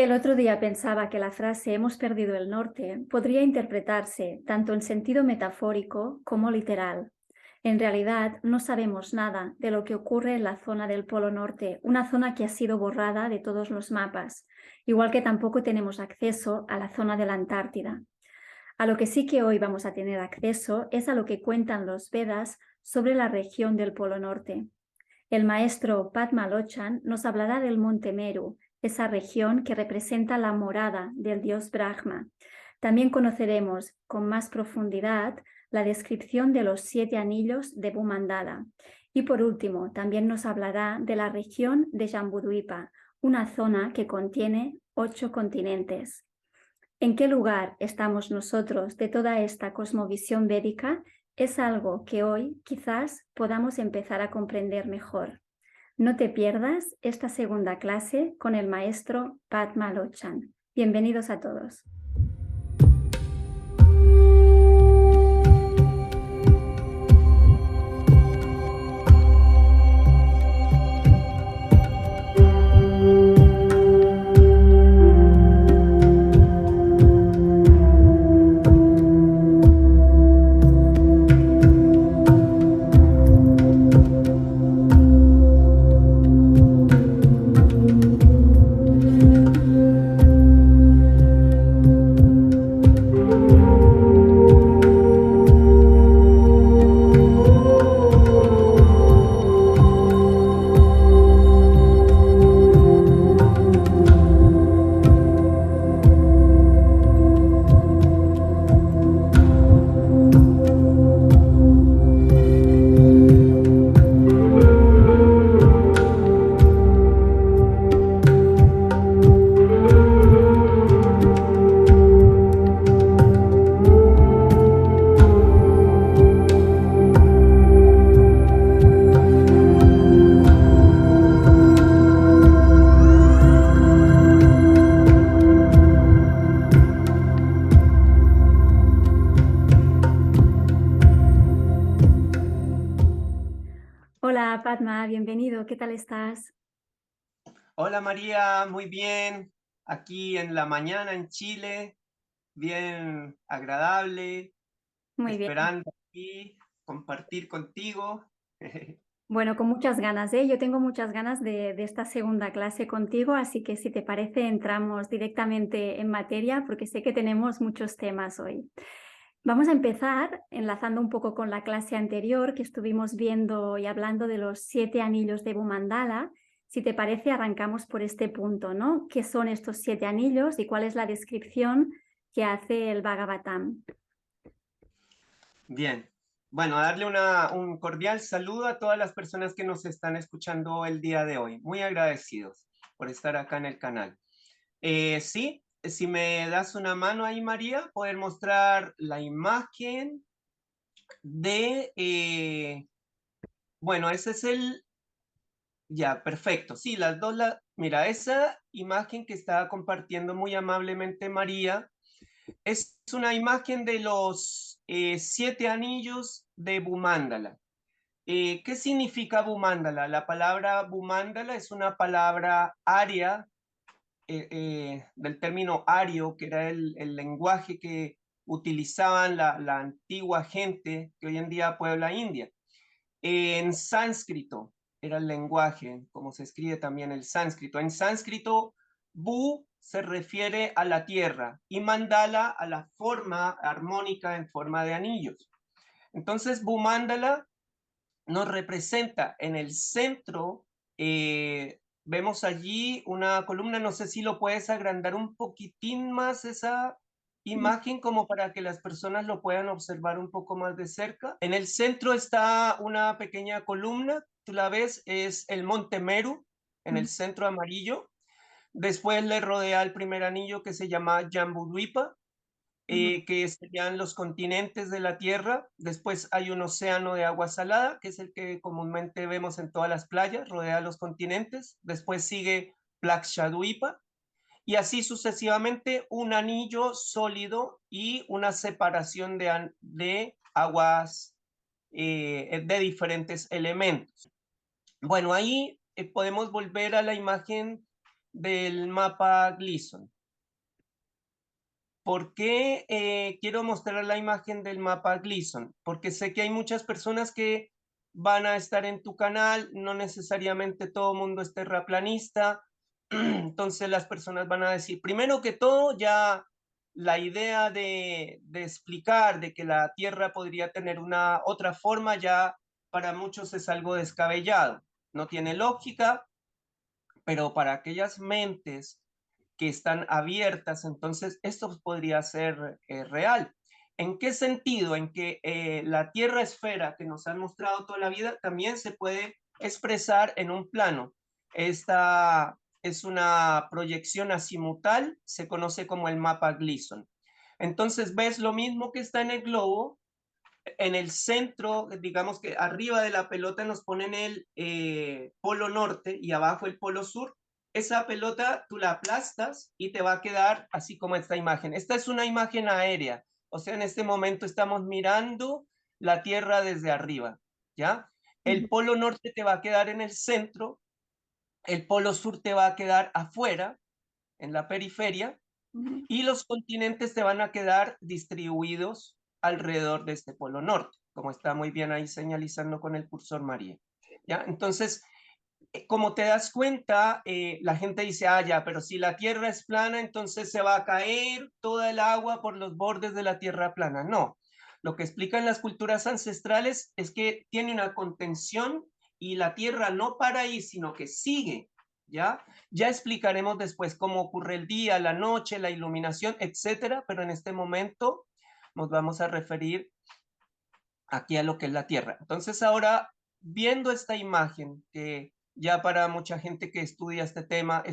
El otro día pensaba que la frase "hemos perdido el norte" podría interpretarse tanto en sentido metafórico como literal. En realidad, no sabemos nada de lo que ocurre en la zona del Polo Norte, una zona que ha sido borrada de todos los mapas, igual que tampoco tenemos acceso a la zona de la Antártida. A lo que sí que hoy vamos a tener acceso es a lo que cuentan los Vedas sobre la región del Polo Norte. El maestro Padma Lochan nos hablará del monte Meru, esa región que representa la morada del dios Brahma. También conoceremos con más profundidad la descripción de los 7 anillos de Bhumandala. Y por último, también nos hablará de la región de Jambudvipa, una zona que contiene 8 continentes. ¿En qué lugar estamos nosotros de toda esta cosmovisión védica? Es algo que hoy quizás podamos empezar a comprender mejor. No te pierdas esta segunda clase con el maestro Padma Lochan. Bienvenidos a todos. Hola Padma, bienvenido. ¿Qué tal estás? Hola María, muy bien. Aquí en la mañana en Chile, bien agradable, Muy bien. esperando aquí compartir contigo. Bueno, con muchas ganas, ¿eh? Yo tengo muchas ganas de esta segunda clase contigo, así que si te parece entramos directamente en materia porque sé que tenemos muchos temas hoy. Vamos a empezar enlazando un poco con la clase anterior que estuvimos viendo y hablando de los 7 anillos de Bhumandala. Si te parece, arrancamos por este punto, ¿no? ¿Qué son estos 7 anillos y cuál es la descripción que hace el Bhagavatam? Bien, bueno, darle un cordial saludo a todas las personas que nos están escuchando el día de hoy. Muy agradecidos por estar acá en el canal. Sí, si me das una mano ahí, María, poder mostrar la imagen de, bueno, ese es el. Ya, perfecto. Sí, las dos, mira, esa imagen que estaba compartiendo muy amablemente María es una imagen de los 7 anillos de Bumandala. ¿Qué significa Bumandala? La palabra Bumandala es una palabra aria, del término ario, que era el lenguaje que utilizaban la antigua gente que hoy en día puebla India. En sánscrito era el lenguaje, como se escribe también el sánscrito. En sánscrito, Bu se refiere a la tierra y mandala a la forma armónica en forma de anillos. Entonces, Bu mandala nos representa en el centro. Vemos allí una columna, no sé si lo puedes agrandar un poquitín más esa imagen como para que las personas lo puedan observar un poco más de cerca. En el centro está una pequeña columna, tú la ves, es el monte Meru, en el centro amarillo. Después le rodea el primer anillo que se llama Jambudvipa, que serían los continentes de la Tierra. Después hay un océano de agua salada, que es el que comúnmente vemos en todas las playas, rodea los continentes. Después sigue Plakshadwipa, y así sucesivamente un anillo sólido y una separación de aguas, de diferentes elementos. Bueno, ahí podemos volver a la imagen del mapa Gleason. ¿Por qué quiero mostrar la imagen del mapa Gleason? Porque sé que hay muchas personas que van a estar en tu canal, no necesariamente todo el mundo es terraplanista, entonces las personas van a decir, primero que todo, ya la idea de explicar de que la Tierra podría tener una otra forma, ya para muchos es algo descabellado, no tiene lógica, pero para aquellas mentes que están abiertas, entonces esto podría ser real. ¿En qué sentido? En que la Tierra esfera que nos han mostrado toda la vida también se puede expresar en un plano. Esta es una proyección azimutal, se conoce como el mapa Gleason. Entonces ves lo mismo que está en el globo, en el centro, digamos que arriba de la pelota nos ponen el polo norte y abajo el polo sur. Esa pelota tú la aplastas y te va a quedar así como esta imagen. Esta es una imagen aérea, o sea, en este momento estamos mirando la Tierra desde arriba, ¿ya? El polo norte te va a quedar en el centro, el polo sur te va a quedar afuera, en la periferia, y los continentes te van a quedar distribuidos alrededor de este polo norte, como está muy bien ahí señalizando con el cursor María. ¿Ya? Entonces, como te das cuenta, la gente dice, ah, ya, pero si la Tierra es plana, entonces se va a caer toda el agua por los bordes de la Tierra plana. No, lo que explican las culturas ancestrales es que tiene una contención y la Tierra no para ahí, sino que sigue, ¿ya? Ya explicaremos después cómo ocurre el día, la noche, la iluminación, etcétera, pero en este momento nos vamos a referir aquí a lo que es la Tierra. Entonces ahora, viendo esta imagen, que ya para mucha gente que estudia este tema,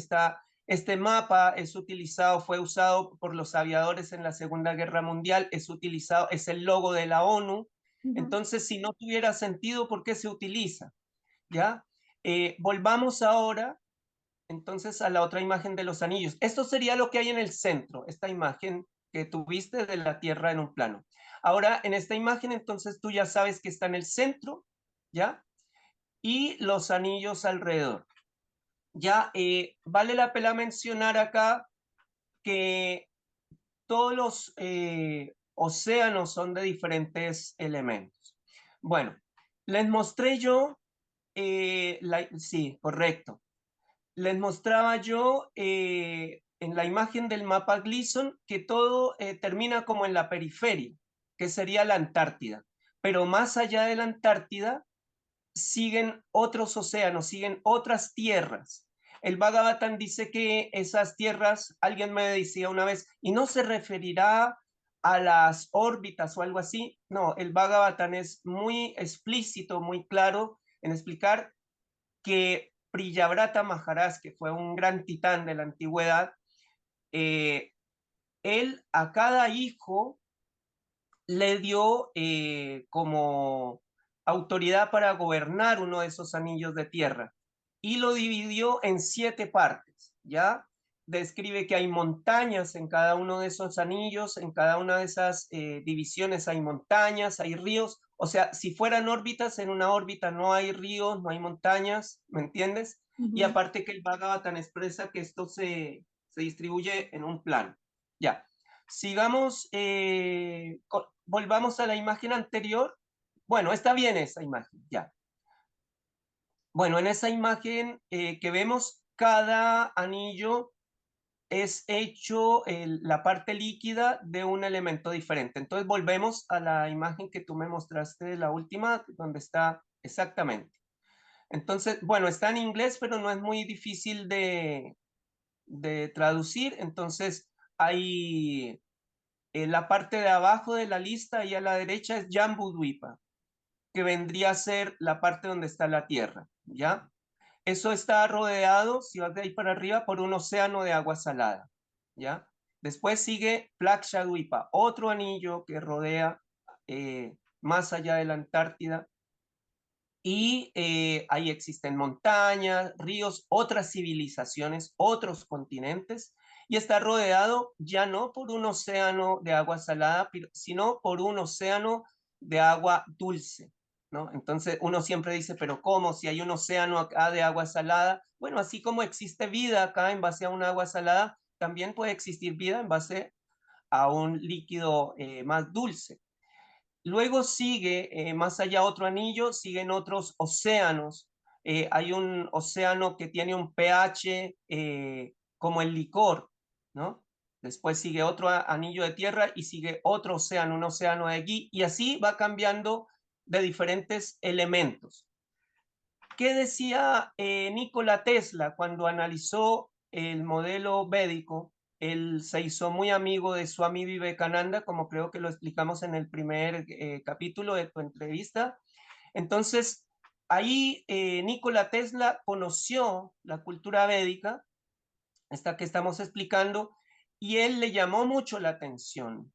este mapa es utilizado, fue usado por los aviadores en la Segunda Guerra Mundial, es utilizado, es el logo de la ONU. Entonces, si no tuviera sentido, ¿por qué se utiliza? ¿Ya? Volvamos ahora entonces a la otra imagen de los anillos. Esto sería lo que hay en el centro, esta imagen que tuviste de la Tierra en un plano. Ahora, en esta imagen, entonces tú ya sabes que está en el centro, ¿ya? Y los anillos alrededor. Ya vale la pena mencionar acá que todos los océanos son de diferentes elementos. Bueno, les mostré yo, sí, correcto. Les mostraba yo en la imagen del mapa Gleason que todo termina como en la periferia, que sería la Antártida. Pero más allá de la Antártida siguen otros océanos, siguen otras tierras. El Bhagavatam dice que esas tierras, alguien me decía una vez, y no se referirá a las órbitas o algo así. No, el Bhagavatam es muy explícito, muy claro en explicar que Priyavrata Maharaj, que fue un gran titán de la antigüedad, él a cada hijo le dio como autoridad para gobernar uno de esos anillos de tierra y lo dividió en 7 partes, ¿ya? Describe que hay montañas en cada uno de esos anillos, en cada una de esas divisiones hay montañas, hay ríos, o sea, si fueran órbitas, en una órbita no hay ríos, no hay montañas, ¿me entiendes? Y aparte que el Bhagavatam expresa que esto se distribuye en un plano, ¿ya? Sigamos, volvamos a la imagen anterior. Bueno, está bien esa imagen, ya. Bueno, en esa imagen que vemos, cada anillo es hecho la parte líquida de un elemento diferente. Entonces volvemos a la imagen que tú me mostraste, la última, donde está exactamente. Entonces, bueno, está en inglés, pero no es muy difícil de traducir. Entonces, hay la parte de abajo de la lista y a la derecha es Jambudvipa, que vendría a ser la parte donde está la Tierra, ¿ya? Eso está rodeado, si vas de ahí para arriba, por un océano de agua salada, ¿ya? Después sigue Plakshadvipa, otro anillo que rodea más allá de la Antártida, y ahí existen montañas, ríos, otras civilizaciones, otros continentes, y está rodeado ya no por un océano de agua salada, sino por un océano de agua dulce. ¿no? Entonces uno siempre dice, pero ¿cómo? Si hay un océano acá de agua salada. Bueno, así como existe vida acá en base a un agua salada, también puede existir vida en base a un líquido más dulce. Luego sigue más allá otro anillo, siguen otros océanos. Hay un océano que tiene un pH como el licor, ¿no? Después sigue otro anillo de tierra y sigue otro océano, un océano de gui, y así va cambiando de diferentes elementos. ¿Qué decía Nikola Tesla cuando analizó el modelo védico? Él se hizo muy amigo de Swami Vivekananda, como creo que lo explicamos en el primer capítulo de tu entrevista. Entonces, ahí Nikola Tesla conoció la cultura védica, esta que estamos explicando, y él le llamó mucho la atención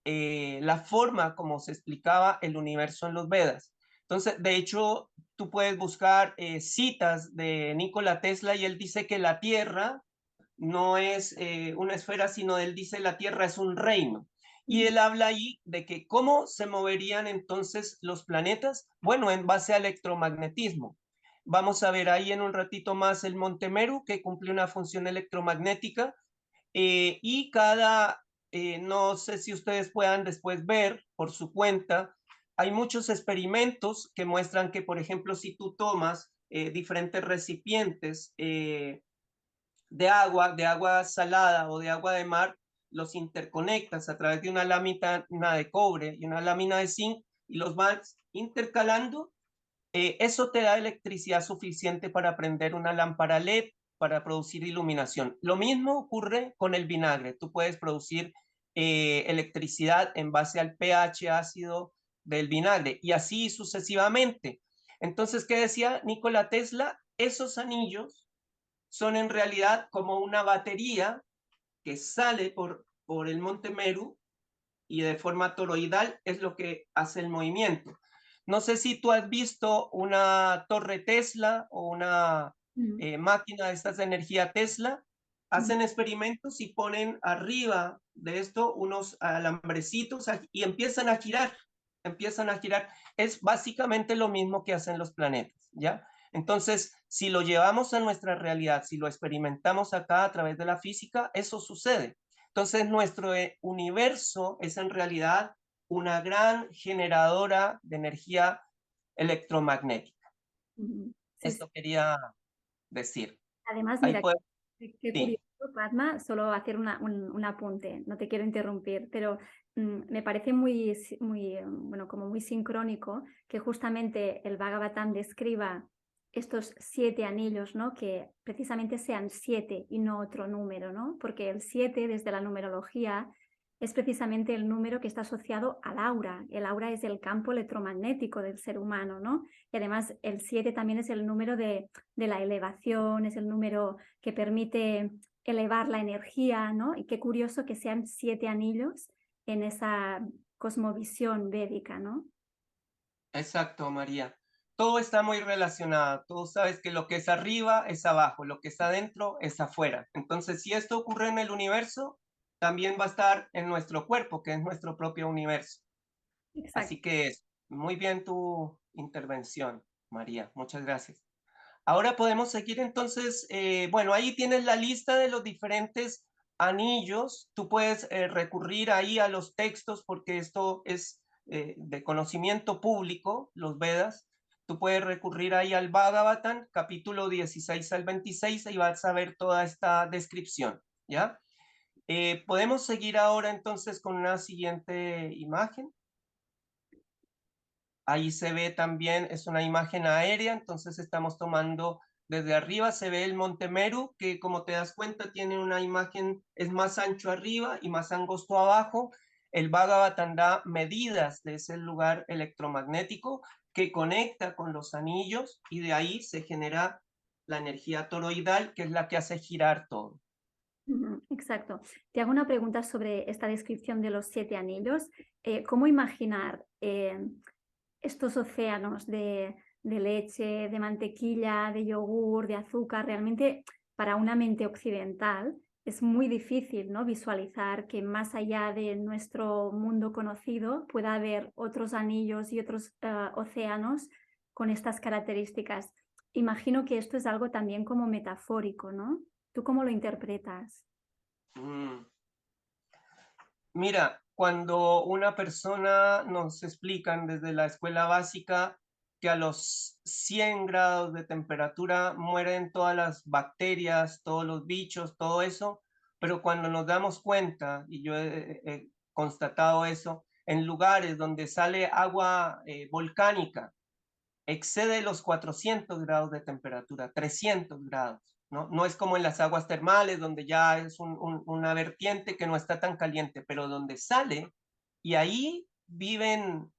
la forma como se explicaba el universo en los Vedas. Entonces, de hecho, tú puedes buscar citas de Nikola Tesla y él dice que la Tierra no es una esfera, sino él dice la Tierra es un reino. Y él habla ahí de que cómo se moverían entonces los planetas, bueno, en base al electromagnetismo. Vamos a ver ahí en un ratito más el Monte Meru, que cumple una función electromagnética, y no sé si ustedes puedan después ver por su cuenta, hay muchos experimentos que muestran que, por ejemplo, si tú tomas diferentes recipientes de agua salada o de agua de mar, los interconectas a través de una lámina de cobre y una lámina de zinc y los vas intercalando, eso te da electricidad suficiente para prender una lámpara LED, para producir iluminación. Lo mismo ocurre con el vinagre. Tú puedes producir electricidad en base al pH ácido del vinagre y así sucesivamente. Entonces, ¿qué decía Nikola Tesla? Esos anillos son en realidad como una batería que sale por el Monte Meru y de forma toroidal es lo que hace el movimiento. No sé si tú has visto una torre Tesla o una máquina de estas de energía Tesla. Hacen experimentos y ponen arriba de esto unos alambrecitos y empiezan a girar, empiezan a girar. Es básicamente lo mismo que hacen los planetas, ¿ya? Entonces, si lo llevamos a nuestra realidad, si lo experimentamos acá a través de la física, eso sucede. Entonces, nuestro universo es en realidad una gran generadora de energía electromagnética. Sí, sí. Esto quería decir. Además, Ahí mira, puede, qué sí. curioso, Padma, solo hacer un apunte, no te quiero interrumpir, pero me parece bueno, como muy sincrónico que justamente el Bhagavatam describa estos 7 anillos, ¿no? Que precisamente sean 7 y no otro número, ¿no? Porque el 7 desde la numerología es precisamente el número que está asociado al aura. El aura es el campo electromagnético del ser humano, ¿no? Y además el 7 también es el número de la elevación, es el número que permite elevar la energía, ¿no? Y qué curioso que sean 7 anillos en esa cosmovisión védica, ¿no? Exacto, María. Todo está muy relacionado. Tú sabes que lo que es arriba es abajo, lo que está adentro es afuera. Entonces, si esto ocurre en el universo, también va a estar en nuestro cuerpo, que es nuestro propio universo. Exacto. Así que muy bien tu intervención, María. Muchas gracias. Ahora podemos seguir entonces, bueno, ahí tienes la lista de los diferentes anillos. Tú puedes recurrir ahí a los textos porque esto es de conocimiento público, los Vedas. Tú puedes recurrir ahí al Bhagavatam, capítulo 16 al 26, y vas a ver toda esta descripción, ¿ya? Podemos seguir ahora entonces con una siguiente imagen. Ahí se ve también, es una imagen aérea, entonces estamos tomando desde arriba, se ve el Monte Meru, que como te das cuenta tiene una imagen, es más ancho arriba y más angosto abajo. El Bhagavatam da medidas de ese lugar electromagnético que conecta con los anillos y de ahí se genera la energía toroidal, que es la que hace girar todo. Exacto. Te hago una pregunta sobre esta descripción de los 7 anillos. ¿Cómo imaginar estos océanos de leche, de mantequilla, de yogur, de azúcar, realmente para una mente occidental? es muy difícil, ¿no? Visualizar que más allá de nuestro mundo conocido pueda haber otros anillos y otros océanos con estas características. Imagino que esto es algo también como metafórico, ¿no? ¿Tú cómo lo interpretas? Mm. Mira, cuando una persona nos explican desde la escuela básica que a los 100 grados de temperatura mueren todas las bacterias, todos los bichos, todo eso, pero cuando nos damos cuenta, y yo he constatado eso, en lugares donde sale agua volcánica, excede los 400 grados de temperatura, 300 grados, ¿no? No es como en las aguas termales, donde ya es una vertiente que no está tan caliente, pero donde sale, y ahí viven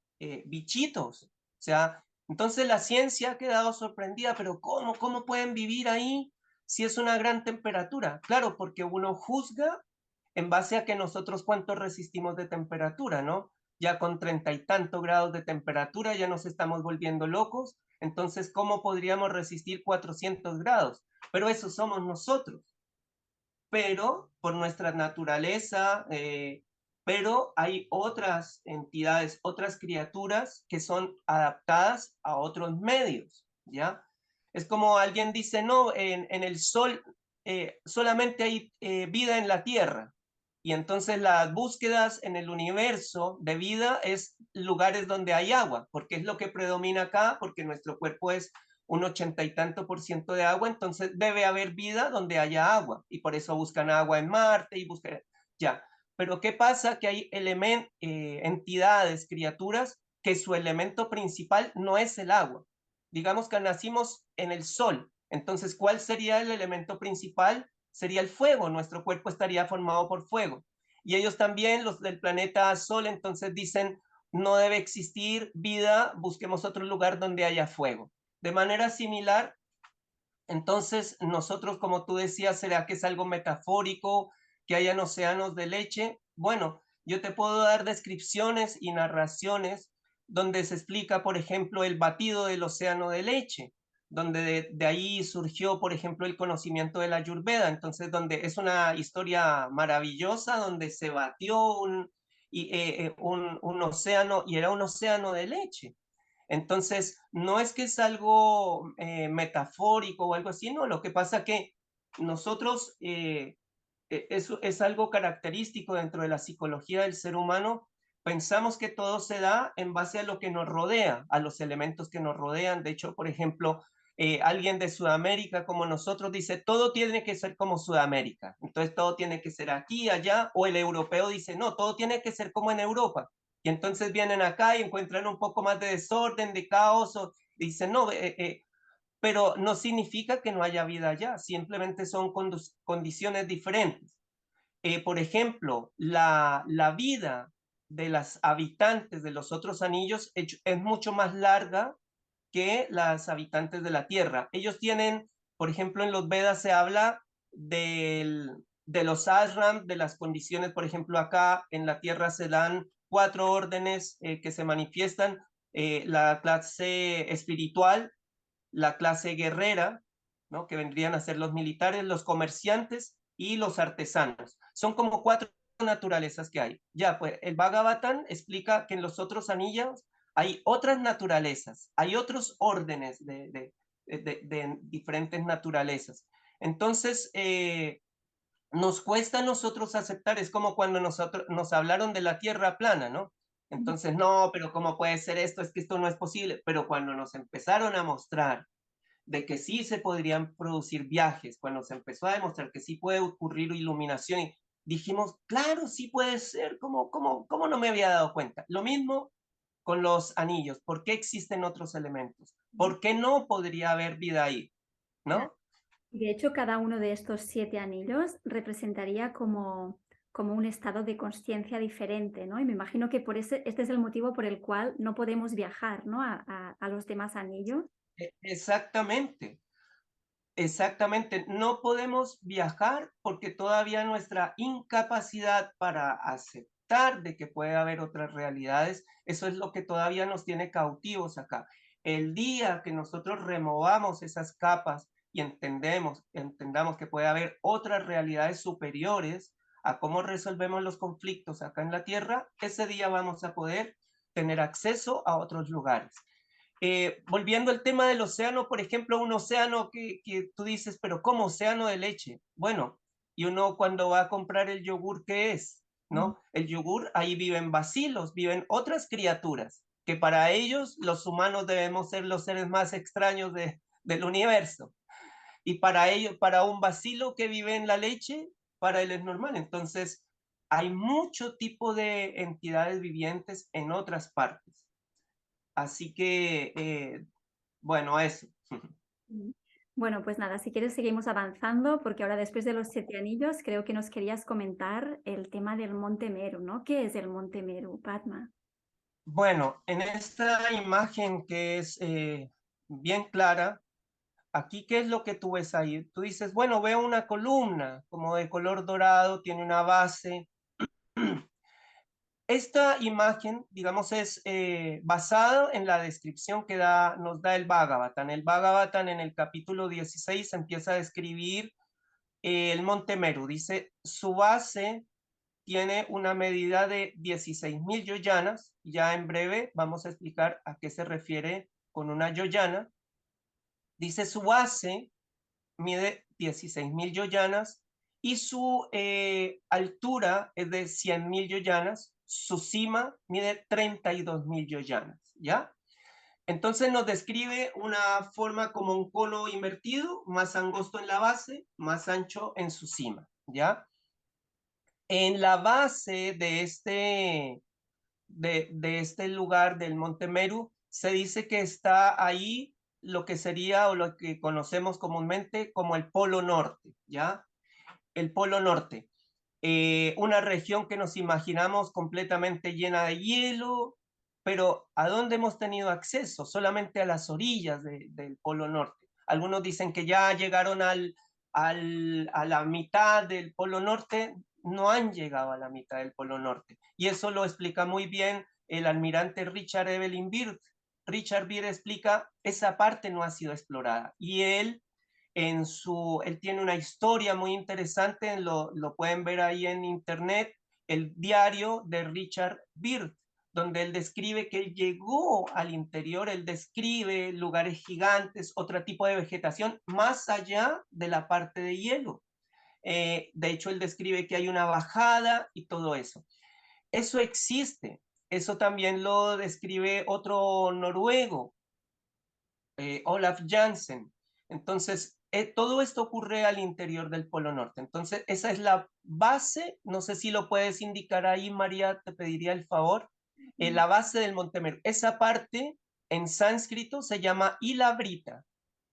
bichitos. O sea, entonces la ciencia ha quedado sorprendida, pero ¿cómo pueden vivir ahí si es una gran temperatura? Claro, porque uno juzga en base a que nosotros cuánto resistimos de temperatura, ¿no? Ya con 30 y tanto grados de temperatura ya nos estamos volviendo locos, entonces ¿cómo podríamos resistir 400 grados? Pero eso somos nosotros, pero por nuestra naturaleza, pero hay otras entidades, otras criaturas que son adaptadas a otros medios, ¿ya? Es como alguien dice, no, en el sol solamente hay vida en la Tierra, y entonces las búsquedas en el universo de vida es lugares donde hay agua, porque es lo que predomina acá, porque nuestro cuerpo es un 80 y tanto por ciento de agua, entonces debe haber vida donde haya agua, y por eso buscan agua en Marte y buscan, ya. Pero ¿qué pasa? Que hay entidades, criaturas, que su elemento principal no es el agua. Digamos que nacimos en el sol, entonces ¿cuál sería el elemento principal? Sería el fuego, nuestro cuerpo estaría formado por fuego. Y ellos también, los del planeta Sol, entonces dicen, no debe existir vida, busquemos otro lugar donde haya fuego. De manera similar, entonces nosotros, como tú decías, ¿será que es algo metafórico, que hayan océanos de leche? Bueno, yo te puedo dar descripciones y narraciones donde se explica, por ejemplo, el batido del océano de leche, donde de ahí surgió, por ejemplo, el conocimiento de la Ayurveda, entonces donde es una historia maravillosa, donde se batió un océano, y era un océano de leche. Entonces, no es que es algo metafórico o algo así, no, lo que pasa que nosotros, eso es algo característico dentro de la psicología del ser humano, pensamos que todo se da en base a lo que nos rodea, a los elementos que nos rodean. De hecho, por ejemplo, alguien de Sudamérica como nosotros dice, todo tiene que ser como Sudamérica, entonces todo tiene que ser aquí, allá, o el europeo dice, no, todo tiene que ser como en Europa. Y entonces vienen acá y encuentran un poco más de desorden, de caos, o dicen, no, pero no significa que no haya vida allá, simplemente son condiciones diferentes. Por ejemplo, la vida de las habitantes de los otros anillos es mucho más larga que las habitantes de la Tierra. Ellos tienen, por ejemplo, en los Vedas se habla de los ashram, de las condiciones, por ejemplo, acá en la Tierra se dan 4 órdenes que se manifiestan, la clase espiritual, la clase guerrera, ¿no? Que vendrían a ser los militares, los comerciantes y los artesanos. Son como 4 naturalezas que hay. Ya, pues el Bhagavatam explica que en los otros anillos hay otras naturalezas, hay otros órdenes de diferentes naturalezas. Entonces, nos cuesta a nosotros aceptar, es como cuando nos hablaron de la tierra plana, ¿no? Entonces, no, pero ¿cómo puede ser esto? Es que esto no es posible. Pero cuando nos empezaron a mostrar de que sí se podrían producir viajes, cuando se empezó a demostrar que sí puede ocurrir iluminación, y dijimos, claro, sí puede ser, ¿cómo no me había dado cuenta? Lo mismo con los anillos, ¿por qué existen otros elementos? ¿Por qué no podría haber vida ahí? Ya. ¿No? De hecho, cada uno de estos 7 anillos representaría como un estado de consciencia diferente, ¿no? Y me imagino que este es el motivo por el cual no podemos viajar, ¿no? A los demás anillos. Exactamente. Exactamente, no podemos viajar porque todavía nuestra incapacidad para aceptar de que puede haber otras realidades, eso es lo que todavía nos tiene cautivos acá. El día que nosotros removamos esas capas y entendamos que puede haber otras realidades superiores a cómo resolvemos los conflictos acá en la Tierra, ese día vamos a poder tener acceso a otros lugares. Volviendo al tema del océano, por ejemplo, un océano que tú dices, pero ¿cómo océano de leche? Bueno, y uno cuando va a comprar el yogur, ¿qué es? ¿No? El yogur, ahí viven bacilos, viven otras criaturas, que para ellos los humanos debemos ser los seres más extraños del universo. Y para ellos, para un bacilo que vive en la leche, para él es normal. Entonces, hay mucho tipo de entidades vivientes en otras partes. Así que, bueno, eso. Bueno, pues nada, si quieres seguimos avanzando, porque ahora después de los 7 anillos creo que nos querías comentar el tema del Monte Meru, ¿no? ¿Qué es el Monte Meru, Padma? Bueno, en esta imagen que es bien clara, aquí, ¿qué es lo que tú ves ahí? Tú dices, bueno, veo una columna como de color dorado, tiene una base. Esta imagen, digamos, es basada en la descripción que nos da el Bhagavatam. El Bhagavatam en el capítulo 16 empieza a describir el Monte Meru. Dice, su base tiene una medida de 16.000 yoyanas. Ya en breve vamos a explicar a qué se refiere con una yoyana. Dice, su base mide 16.000 yoyanas y su altura es de 100.000 yoyanas, su cima mide 32.000 yoyanas, ¿ya? Entonces nos describe una forma como un cono invertido, más angosto en la base, más ancho en su cima, ¿ya? En la base de este lugar del Monte Meru, se dice que está ahí lo que sería o lo que conocemos comúnmente como el Polo Norte, ¿ya? El Polo Norte. Una región que nos imaginamos completamente llena de hielo, pero ¿a dónde hemos tenido acceso? Solamente a las orillas del Polo Norte. Algunos dicen que ya llegaron a la mitad del Polo Norte, no han llegado a la mitad del Polo Norte. Y eso lo explica muy bien el almirante Richard Evelyn Byrd. Richard Byrd explica, esa parte no ha sido explorada. Y él tiene una historia muy interesante, lo pueden ver ahí en internet, el diario de Richard Byrd, donde él describe que él llegó al interior, él describe lugares gigantes, otro tipo de vegetación, más allá de la parte de hielo. De hecho, él describe que hay una bajada y todo eso. Eso existe. Eso también lo describe otro noruego, Olaf Jansen. Entonces, todo esto ocurre al interior del Polo Norte. Entonces, esa es la base. No sé si lo puedes indicar ahí, María, te pediría el favor. La base del Monte Meru. Esa parte en sánscrito se llama Ilabrita.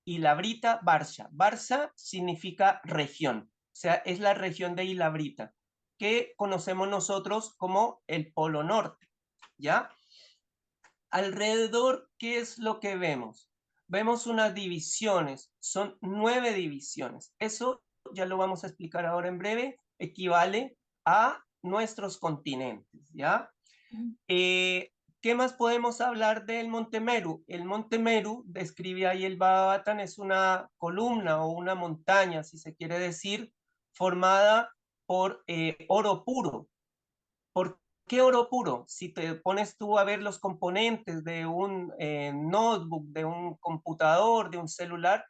Ilabrita Barsha. Barsha significa región. O sea, es la región de Ilabrita, que conocemos nosotros como el Polo Norte. ¿Ya? Alrededor, ¿qué es lo que vemos? Vemos unas divisiones, son 9 divisiones. Eso ya lo vamos a explicar ahora en breve, equivale a nuestros continentes, ¿ya? ¿Qué más podemos hablar del Monte Meru? El Monte Meru, describe ahí el Bhagavatam, es una columna o una montaña, si se quiere decir, formada por oro puro. ¿Por qué oro puro? Si te pones tú a ver los componentes de un notebook, de un computador, de un celular,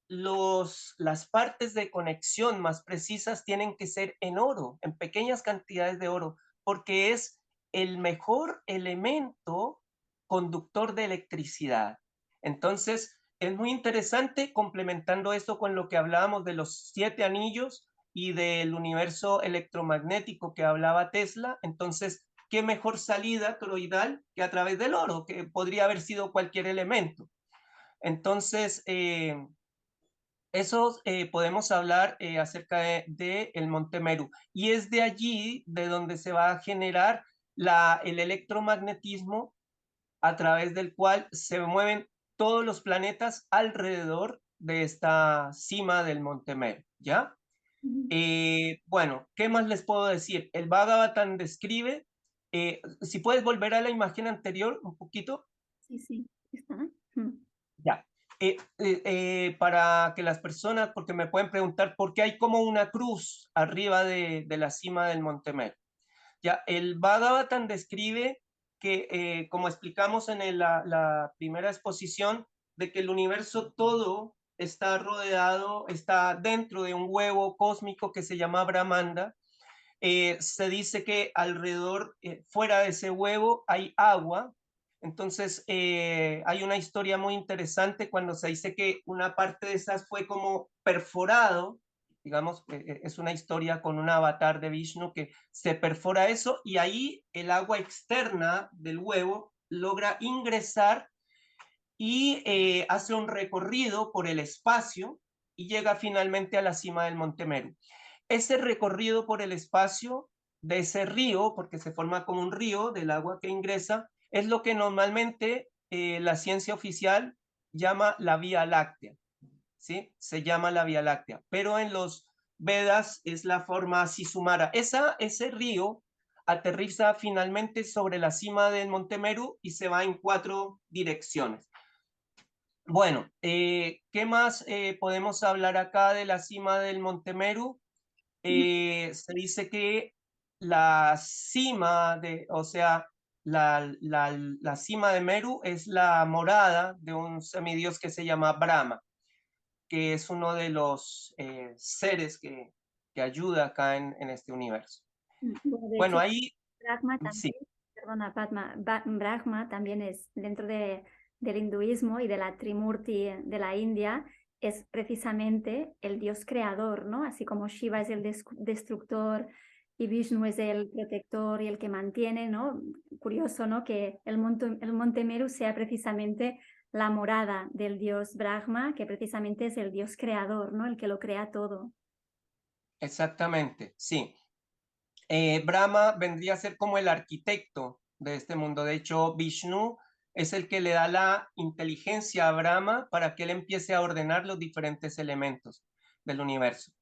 las partes de conexión más precisas tienen que ser en oro, en pequeñas cantidades de oro, porque es el mejor elemento conductor de electricidad. Entonces, es muy interesante complementando esto con lo que hablábamos de los 7 anillos y del universo electromagnético que hablaba Tesla. Entonces, ¿qué mejor salida toroidal que a través del oro, que podría haber sido cualquier elemento? Entonces, eso podemos hablar acerca de el Monte Meru. Y es de allí de donde se va a generar el electromagnetismo a través del cual se mueven todos los planetas alrededor de esta cima del Monte Meru, ¿ya? Bueno, ¿qué más les puedo decir? El Bhagavatam describe, si puedes volver a la imagen anterior un poquito. Sí, sí, está. Ya. Para que las personas, porque me pueden preguntar por qué hay como una cruz arriba de la cima del Monte Meru. Ya, el Bhagavatam describe que, como explicamos en la primera exposición, de que el universo todo está rodeado, está dentro de un huevo cósmico que se llama Brahmanda. Se dice que alrededor, fuera de ese huevo, hay agua. Entonces, hay una historia muy interesante cuando se dice que una parte de esas fue como perforado, digamos, es una historia con un avatar de Vishnu que se perfora eso y ahí el agua externa del huevo logra ingresar y hace un recorrido por el espacio y llega finalmente a la cima del Monte Meru. Ese recorrido por el espacio de ese río, porque se forma como un río del agua que ingresa, es lo que normalmente la ciencia oficial llama la Vía Láctea, ¿sí? Se llama la Vía Láctea, pero en los Vedas es la forma Sisumara. Ese río aterriza finalmente sobre la cima del Monte Meru y se va en 4 direcciones. Bueno, ¿qué más podemos hablar acá de la cima del Monte Meru? Se dice que la cima o sea, la cima de Meru es la morada de un semidios que se llama Brahma, que es uno de los seres que ayuda acá en este universo. Bueno, de Bueno, hecho, ahí Brahma sí, también, perdona, Padma, Brahma también es dentro del hinduismo y de la Trimurti de la India, es precisamente el dios creador, ¿no? Así como Shiva es el destructor y Vishnu es el protector y el que mantiene, ¿no? Curioso, ¿no? Que el monte Meru sea precisamente la morada del dios Brahma, que precisamente es el dios creador, ¿no? El que lo crea todo. exactamente, sí. Brahma vendría a ser como el arquitecto de este mundo. De hecho, Vishnu es el que le da la inteligencia a Brahma para que él empiece a ordenar los diferentes elementos del universo.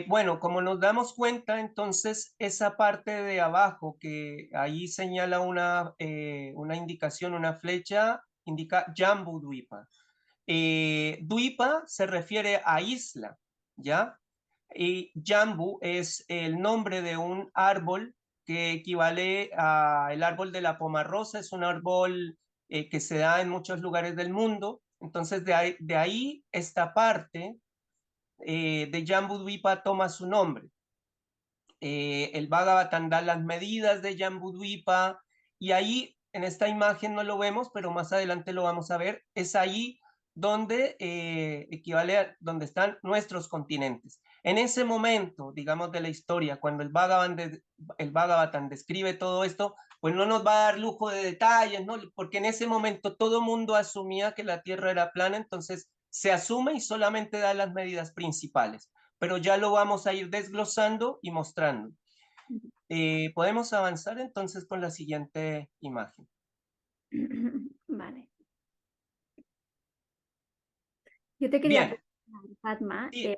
Bueno, como nos damos cuenta, entonces esa parte de abajo que ahí señala una indicación, una flecha, indica Jambu Dwipa. Dwipa se refiere a isla, ¿ya? Y Jambu es el nombre de un árbol que equivale al árbol de la pomarrosa, es un árbol que se da en muchos lugares del mundo. Entonces, de ahí esta parte de Jambudvipa toma su nombre. El Bhagavatam da las medidas de Jambudvipa y ahí en esta imagen no lo vemos, pero más adelante lo vamos a ver, es ahí donde equivale a donde están nuestros continentes. En ese momento, digamos, de la historia, cuando el Bhagavatam describe todo esto, pues no nos va a dar lujo de detalles, ¿no? Porque en ese momento todo mundo asumía que la Tierra era plana, entonces se asume y solamente da las medidas principales, pero ya lo vamos a ir desglosando y mostrando. Podemos avanzar entonces con la siguiente imagen. Vale. Yo te quería Bien, preguntar, Fatma, sí,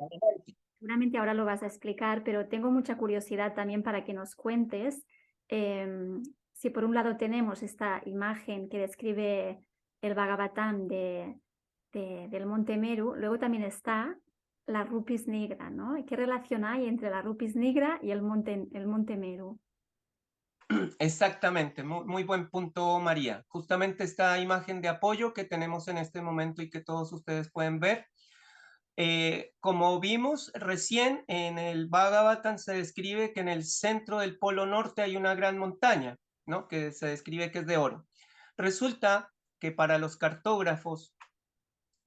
seguramente ahora lo vas a explicar, pero tengo mucha curiosidad también para que nos cuentes si por un lado tenemos esta imagen que describe el Bhagavatam del Monte Meru, luego también está la Rupis Nigra, ¿no? ¿Qué relación hay entre la Rupis Nigra y el Monte Meru? exactamente, muy buen punto, María. Justamente esta imagen de apoyo que tenemos en este momento y que todos ustedes pueden ver. Como vimos recién en el Bhagavatam se describe que en el centro del Polo Norte hay una gran montaña, ¿no? Que se describe que es de oro. Resulta que para los cartógrafos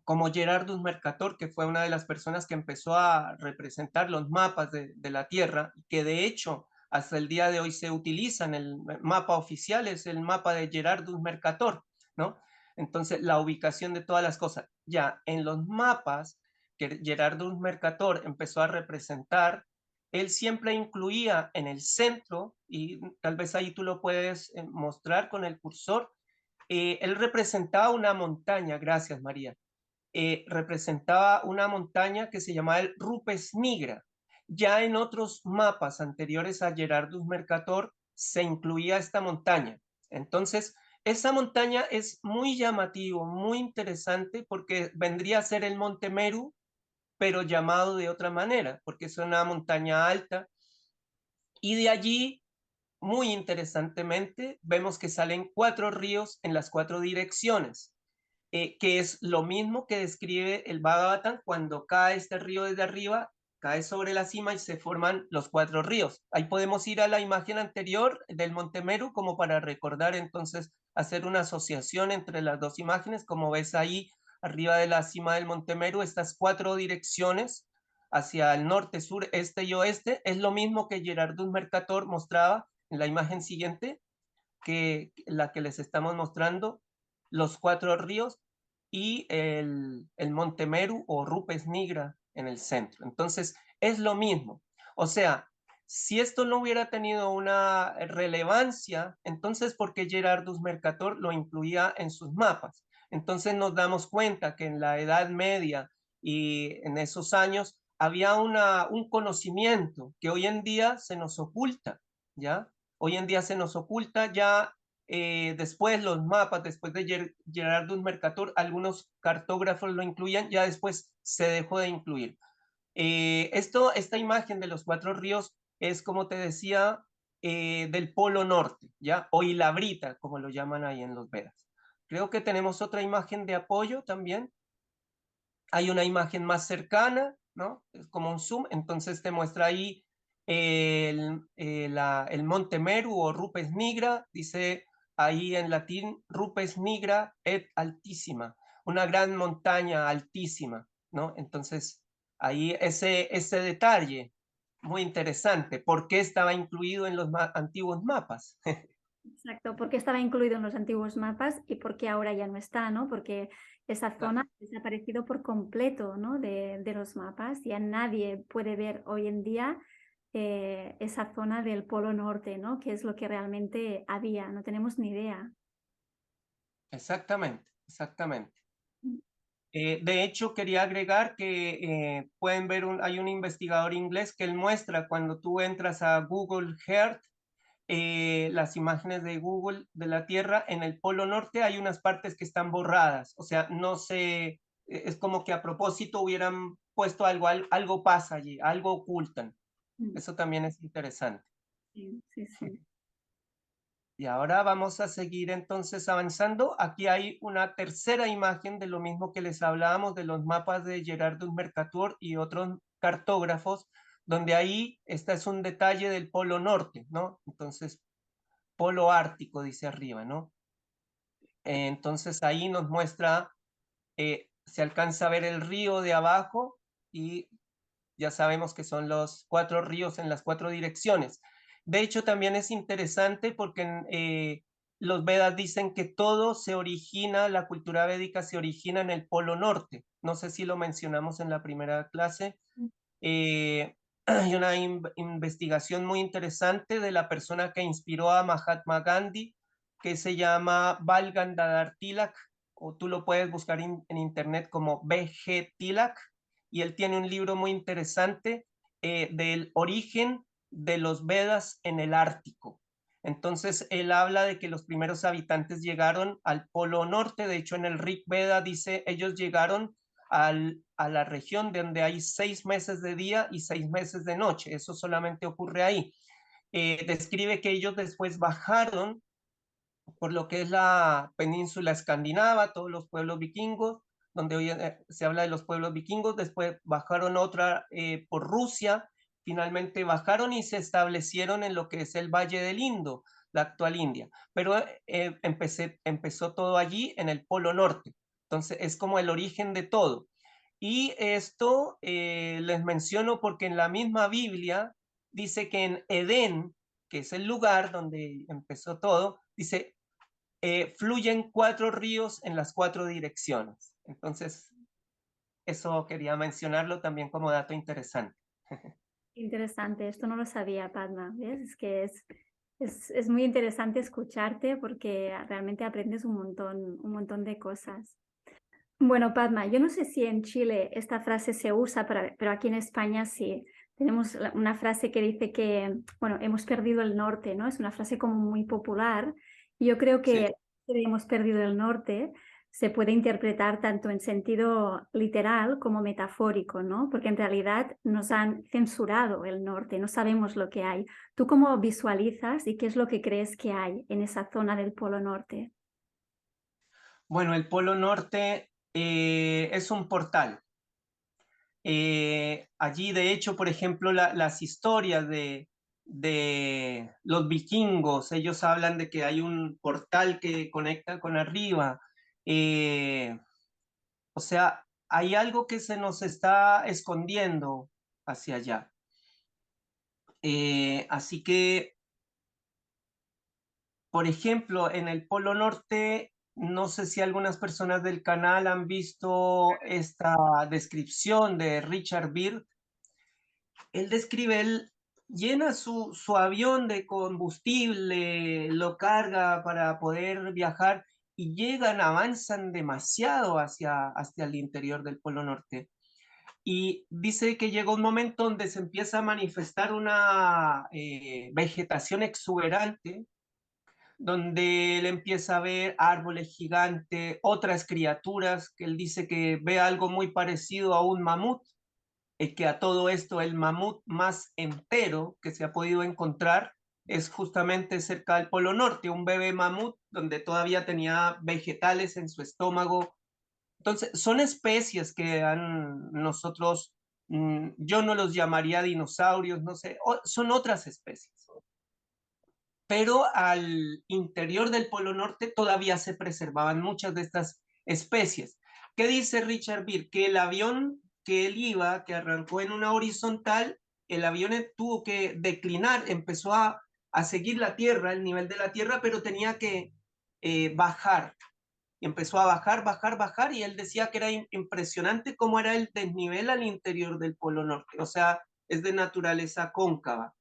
como Gerardus Mercator, que fue una de las personas que empezó a representar los mapas de la Tierra, que de hecho hasta el día de hoy se utilizan, el mapa oficial es el mapa de Gerardus Mercator, ¿no? Entonces, la ubicación de todas las cosas. Ya en los mapas que Gerardus Mercator empezó a representar, él siempre incluía en el centro, y tal vez ahí tú lo puedes mostrar con el cursor, él representaba una montaña, gracias María, representaba una montaña que se llamaba el Rupes Nigra. Ya en otros mapas anteriores a Gerardus Mercator se incluía esta montaña. Entonces, esa montaña es muy llamativo, muy interesante, porque vendría a ser el Monte Meru, pero llamado de otra manera, porque es una montaña alta. Y de allí, muy interesantemente, vemos que salen 4 ríos en las 4 direcciones, que es lo mismo que describe el Bhagavatam cuando cae este río desde arriba, cae sobre la cima y se forman los 4 ríos. Ahí podemos ir a la imagen anterior del Monte Meru como para recordar, entonces hacer una asociación entre las dos imágenes. Como ves ahí arriba de la cima del Monte Meru, estas 4 direcciones hacia el norte, sur, este y oeste, es lo mismo que Gerardus Mercator mostraba en la imagen siguiente, que la que les estamos mostrando, los 4 ríos y el Monte Meru o Rupes Nigra en el centro. Entonces, es lo mismo. O sea, si esto no hubiera tenido una relevancia, entonces, ¿por qué Gerardus Mercator lo incluía en sus mapas? Entonces nos damos cuenta que en la Edad Media y en esos años había un conocimiento que hoy en día se nos oculta, ¿ya? Hoy en día se nos oculta ya. Después los mapas, después de Gerardus Mercator, algunos cartógrafos lo incluían, ya después se dejó de incluir. Esta imagen de los 4 ríos es, como te decía, del Polo Norte, ¿ya? O Ilabrita, como lo llaman ahí en los Vedas. Creo que tenemos otra imagen de apoyo también. Hay una imagen más cercana, ¿no? Es como un zoom, entonces te muestra ahí el Monte Meru o Rupes Nigra, dice ahí en latín Rupes Nigra et Altissima, una gran montaña altísima, ¿no? Entonces ahí ese detalle muy interesante, ¿por qué estaba incluido en los antiguos mapas? Exacto, porque estaba incluido en los antiguos mapas y porque ahora ya no está, ¿no? Porque esa Claro. zona ha desaparecido por completo, ¿no? De los mapas. Ya nadie puede ver hoy en día esa zona del Polo Norte, ¿no? Que es lo que realmente había, no tenemos ni idea. Exactamente, exactamente. Mm. De hecho, quería agregar que pueden ver, hay un investigador inglés que él muestra cuando tú entras a Google Earth, las imágenes de Google de la Tierra, en el Polo Norte hay unas partes que están borradas, o sea, no sé, es como que a propósito hubieran puesto algo, algo pasa allí, algo ocultan. Mm. Eso también es interesante. Sí, sí, sí. Y ahora vamos a seguir entonces avanzando. Aquí hay una tercera imagen de lo mismo que les hablábamos de los mapas de Gerardus Mercator y otros cartógrafos, donde ahí este es un detalle del Polo Norte, ¿no? Entonces, Polo Ártico dice arriba, ¿no? Entonces ahí nos muestra, se alcanza a ver el río de abajo y ya sabemos que son los 4 ríos en las 4 direcciones. De hecho, también es interesante porque los Vedas dicen que todo se origina, la cultura védica se origina en el Polo Norte. No sé si lo mencionamos en la primera clase. Hay una investigación muy interesante de la persona que inspiró a Mahatma Gandhi, que se llama Bal Gangadhar Tilak, o tú lo puedes buscar en internet como BG Tilak, y él tiene un libro muy interesante del origen de los Vedas en el Ártico. Entonces, él habla de que los primeros habitantes llegaron al Polo Norte. De hecho, en el Rig Veda dice, ellos llegaron a la región donde hay 6 meses de día y 6 meses de noche. Eso solamente ocurre ahí. Describe que ellos después bajaron por lo que es la península escandinava, todos los pueblos vikingos, donde hoy se habla de los pueblos vikingos, después bajaron otra por Rusia, finalmente bajaron y se establecieron en lo que es el Valle del Indo, la actual India, pero empezó todo allí en el Polo Norte, entonces es como el origen de todo. Y esto les menciono porque en la misma Biblia dice que en Edén, que es el lugar donde empezó todo, dice, fluyen 4 ríos en las 4 direcciones. Entonces, eso quería mencionarlo también como dato interesante. Interesante, esto no lo sabía, Padma, ¿ves? Es que es muy interesante escucharte porque realmente aprendes un montón de cosas. Bueno, Padma, yo no sé si en Chile esta frase se usa, pero aquí en España sí. Tenemos una frase que dice que, bueno, hemos perdido el norte, ¿no? Es una frase como muy popular. Y yo creo Sí. que que hemos perdido el norte se puede interpretar tanto en sentido literal como metafórico, ¿no? Porque en realidad nos han censurado el norte, no sabemos lo que hay. ¿Tú cómo visualizas y qué es lo que crees que hay en esa zona del Polo Norte? Bueno, el Polo Norte es un portal. Allí, de hecho, por ejemplo, las historias de los vikingos, ellos hablan de que hay un portal que conecta con arriba. Eh, o sea, hay algo que se nos está escondiendo hacia allá. Así que, por ejemplo, en el Polo Norte, no sé si algunas personas del canal han visto esta descripción de Richard Byrd. Él describe, él llena su avión de combustible, lo carga para poder viajar y llegan, avanzan demasiado hacia el interior del Polo Norte. Y dice que llega un momento donde se empieza a manifestar una vegetación exuberante, donde él empieza a ver árboles gigantes, otras criaturas, que él dice que ve algo muy parecido a un mamut, que a todo esto el mamut más entero que se ha podido encontrar es justamente cerca del Polo Norte, un bebé mamut donde todavía tenía vegetales en su estómago. Entonces, son especies que han nosotros, yo no los llamaría dinosaurios, no sé, son otras especies. Pero al interior del Polo Norte todavía se preservaban muchas de estas especies. ¿Qué dice Richard Byrd? Que el avión que él iba, que arrancó en una horizontal, el avión tuvo que declinar, empezó a seguir la Tierra, el nivel de la Tierra, pero tenía que bajar. Y empezó a bajar, bajar, bajar, y él decía que era impresionante cómo era el desnivel al interior del Polo Norte, o sea, es de naturaleza cóncava.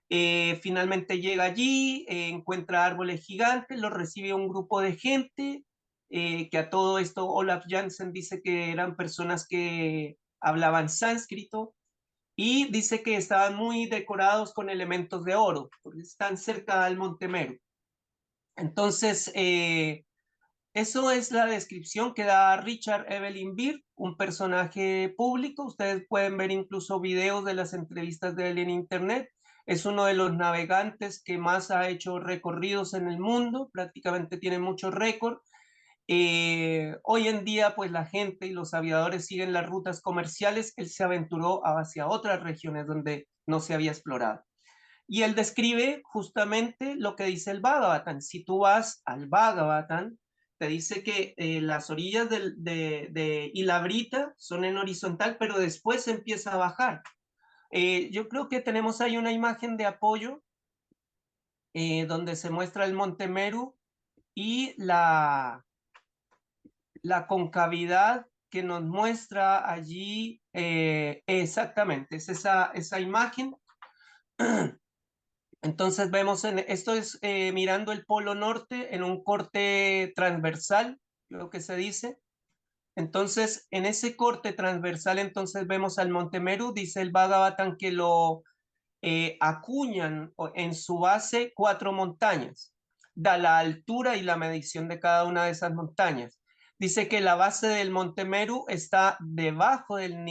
Finalmente llega allí, encuentra árboles gigantes, lo recibe un grupo de gente, que a todo esto Olaf Jansen dice que eran personas que hablaban sánscrito y dice que estaban muy decorados con elementos de oro, porque están cerca del Monte Meru. Entonces, eso es la descripción que da Richard Evelyn Byrd, un personaje público. Ustedes pueden ver incluso videos de las entrevistas de él en internet. Es uno de los navegantes que más ha hecho recorridos en el mundo, prácticamente tiene muchos récords. Hoy en día, pues la gente y los aviadores siguen las rutas comerciales. Él se aventuró hacia otras regiones donde no se había explorado. Y él describe justamente lo que dice el Bhagavatam. Si tú vas al Bhagavatam, te dice que las orillas de Ilabrita son en horizontal, pero después empieza a bajar. Yo creo que tenemos ahí una imagen de apoyo donde se muestra el Monte Meru y la concavidad que nos muestra allí exactamente, es esa imagen. Entonces vemos, esto es mirando el Polo Norte en un corte transversal, creo que se dice. Entonces, en ese corte transversal, entonces vemos al Monte Meru, dice el Bhagavatam que lo acuñan en su base 4 montañas, da la altura y la medición de cada una de esas montañas. Dice que la base del Monte Meru está bajo el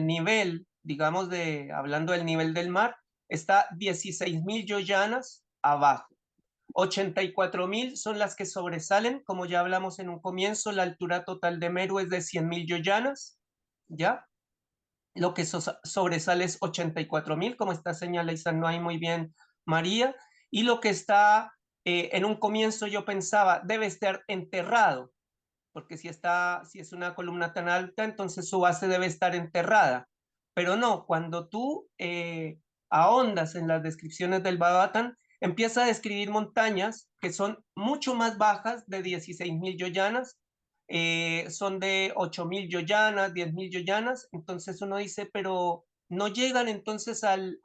nivel, digamos, hablando del nivel del mar, está 16.000 yoyanas abajo. 84.000 son las que sobresalen, como ya hablamos en un comienzo, la altura total de Meru es de 100.000 yoyanas, ¿ya? Lo que sobresale es 84.000, como está señalizando ahí muy bien María, y lo que está en un comienzo yo pensaba debe estar enterrado, porque si es una columna tan alta, entonces su base debe estar enterrada. Pero no, cuando tú ahondas en las descripciones del Bhagavatam, empieza a describir montañas que son mucho más bajas, de 16.000 yoyanas, son de 8.000 yoyanas, 10.000 yoyanas, entonces uno dice, pero no llegan entonces al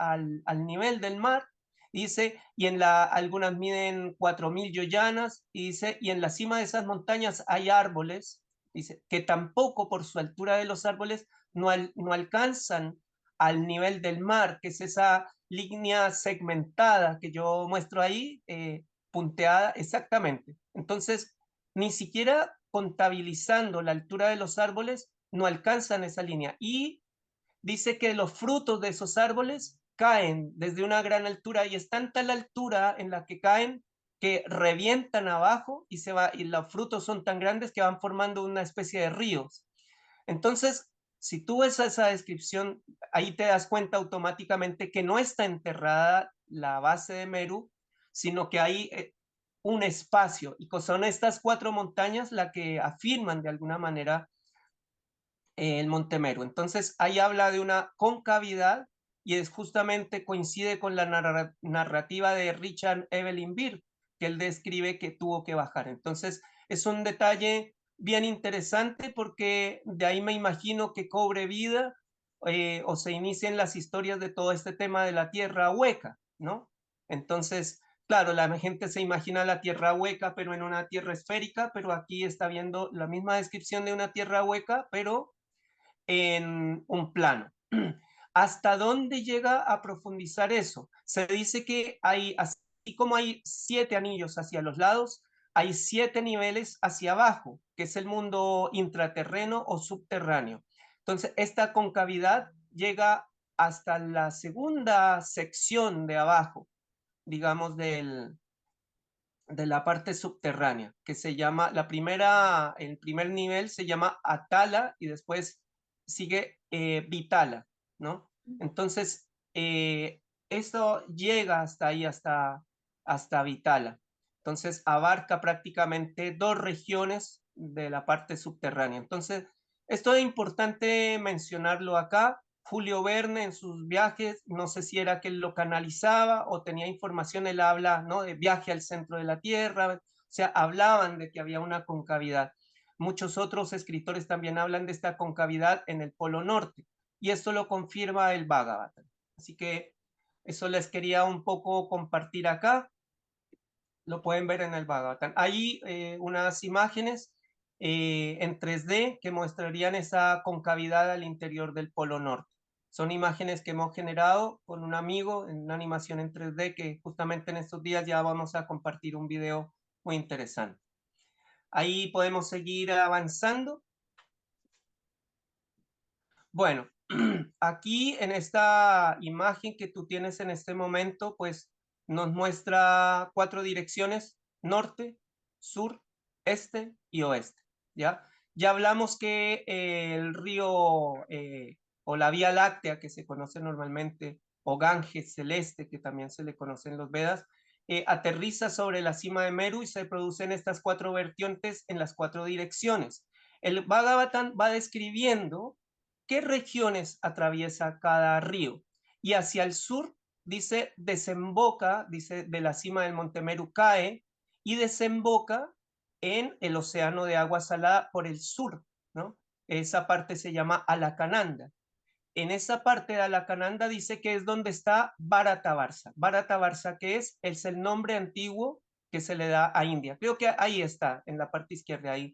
nivel del mar, dice, y algunas miden 4.000 yoyanas, y dice, y en la cima de esas montañas hay árboles, dice, que tampoco por su altura de los árboles no alcanzan al nivel del mar, que es esa línea segmentada que yo muestro ahí, punteada, exactamente. Entonces, ni siquiera contabilizando la altura de los árboles, no alcanzan esa línea. Y dice que los frutos de esos árboles caen desde una gran altura y es tanta la altura en la que caen que revientan abajo y los frutos son tan grandes que van formando una especie de ríos. Entonces, si tú ves esa descripción, ahí te das cuenta automáticamente que no está enterrada la base de Meru, sino que hay un espacio, y son estas 4 montañas las que afirman de alguna manera el Monte Meru. Entonces, ahí habla de una concavidad y es justamente coincide con la narrativa de Richard Evelyn Beer, que él describe que tuvo que bajar. Entonces, es un detalle bien interesante porque de ahí me imagino que cobre vida o se inicien las historias de todo este tema de la tierra hueca, ¿no? Entonces, claro, la gente se imagina la tierra hueca, pero en una tierra esférica, pero aquí está viendo la misma descripción de una tierra hueca, pero en un plano. ¿Hasta dónde llega a profundizar eso? Se dice que hay, así como hay 7 anillos hacia los lados, hay 7 niveles hacia abajo, que es el mundo intraterreno o subterráneo. Entonces, esta concavidad llega hasta la segunda sección de abajo, digamos, de la parte subterránea, que se llama, el primer nivel se llama Atala y después sigue Vitala, ¿no? Entonces, esto llega hasta ahí, hasta Vitala. Entonces, abarca prácticamente 2 regiones de la parte subterránea. Entonces, esto es importante mencionarlo acá. Julio Verne en sus viajes, no sé si era que él lo canalizaba o tenía información, él habla, ¿no?, de viaje al centro de la Tierra, o sea, hablaban de que había una concavidad. Muchos otros escritores también hablan de esta concavidad en el Polo Norte, y esto lo confirma el Bhagavatam. Así que eso les quería un poco compartir acá, lo pueden ver en el Bhagavatam. Hay unas imágenes en 3D que mostrarían esa concavidad al interior del Polo Norte. Son imágenes que hemos generado con un amigo en una animación en 3D que justamente en estos días ya vamos a compartir un video muy interesante. Ahí podemos seguir avanzando. Bueno, aquí en esta imagen que tú tienes en este momento, pues nos muestra 4 direcciones: norte, sur, este y oeste, ¿ya? Ya hablamos que el río o la Vía Láctea, que se conoce normalmente, o Ganges celeste, que también se le conoce en los Vedas, aterriza sobre la cima de Meru y se producen estas 4 vertientes en las 4 direcciones. El Bhagavatam va describiendo qué regiones atraviesa cada río. Y hacia el sur, dice, desemboca, dice, de la cima del Monte Meru cae y desemboca en el océano de agua salada por el sur, ¿no? Esa parte se llama Alacananda. En esa parte de Alacananda dice que es donde está Bharatavarsa. Bharatavarsa, que es el nombre antiguo que se le da a India. Creo que ahí está, en la parte izquierda, ahí.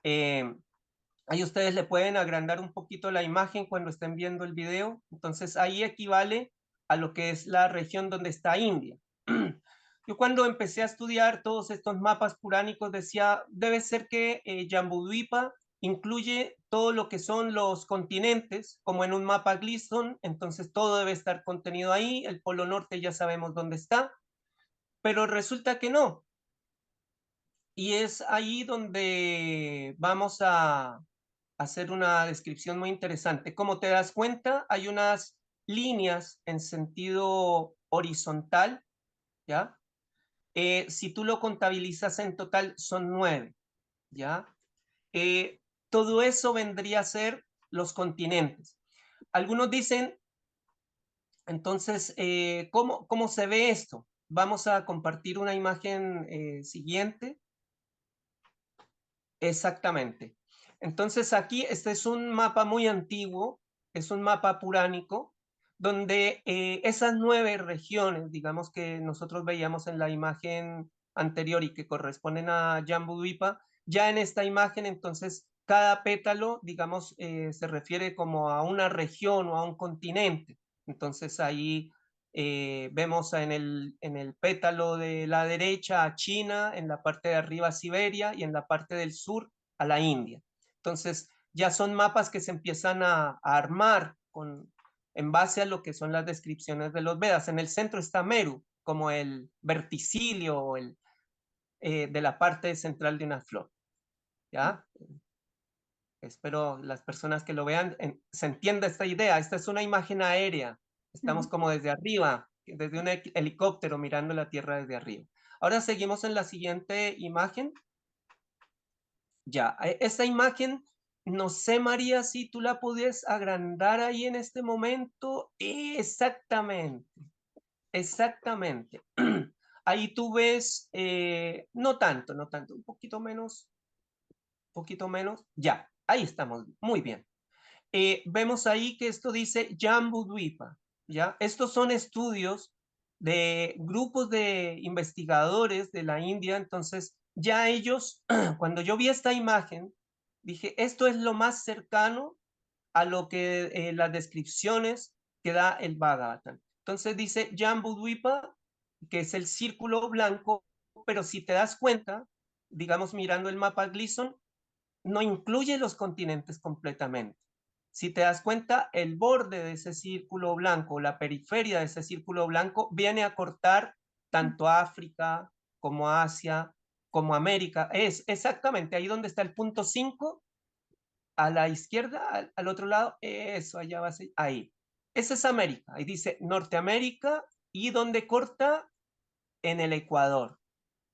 Ahí ustedes le pueden agrandar un poquito la imagen cuando estén viendo el video. Entonces ahí equivale a lo que es la región donde está India. Yo cuando empecé a estudiar todos estos mapas puránicos decía, debe ser que Jambudvipa incluye todo lo que son los continentes, como en un mapa Gleason, entonces todo debe estar contenido ahí. El Polo Norte ya sabemos dónde está, pero resulta que no. Y es ahí donde vamos a hacer una descripción muy interesante. Como te das cuenta, hay unas líneas en sentido horizontal, ¿ya? Si tú lo contabilizas en total son 9, ¿ya? Todo eso vendría a ser los continentes. Algunos dicen, entonces, ¿cómo se ve esto? Vamos a compartir una imagen siguiente. Exactamente. Entonces aquí este es un mapa muy antiguo, es un mapa puránico, donde esas 9 regiones, digamos, que nosotros veíamos en la imagen anterior y que corresponden a Jambudvipa, ya en esta imagen entonces cada pétalo, digamos, se refiere como a una región o a un continente. Entonces ahí Vemos en el pétalo de la derecha a China, en la parte de arriba a Siberia y en la parte del sur a la India. Entonces, ya son mapas que se empiezan a armar en base a lo que son las descripciones de los Vedas. En el centro está Meru, como el verticilio de la parte central de una flor. ¿Ya? Espero las personas que lo vean se entienda esta idea. Esta es una imagen aérea. Estamos como desde arriba, desde un helicóptero mirando la Tierra desde arriba. Ahora seguimos en la siguiente imagen. Ya, esta imagen, no sé, María, si tú la puedes agrandar ahí en este momento. Exactamente, exactamente. Ahí tú ves, no tanto, un poquito menos. Ya, ahí estamos, muy bien. Vemos ahí que esto dice Jambudvipa, ¿ya? Estos son estudios de grupos de investigadores de la India, entonces ya ellos, cuando yo vi esta imagen, dije, esto es lo más cercano a lo que las descripciones que da el Bhagavatam. Entonces dice Jambudvipa, que es el círculo blanco, pero si te das cuenta, digamos mirando el mapa Gleason, no incluye los continentes completamente. Si te das cuenta, el borde de ese círculo blanco, la periferia de ese círculo blanco, viene a cortar tanto África como Asia, como América. Es exactamente ahí donde está el punto 5, a la izquierda, al otro lado, eso, allá va a ser, ahí. Esa es América. Ahí dice Norteamérica y donde corta en el Ecuador,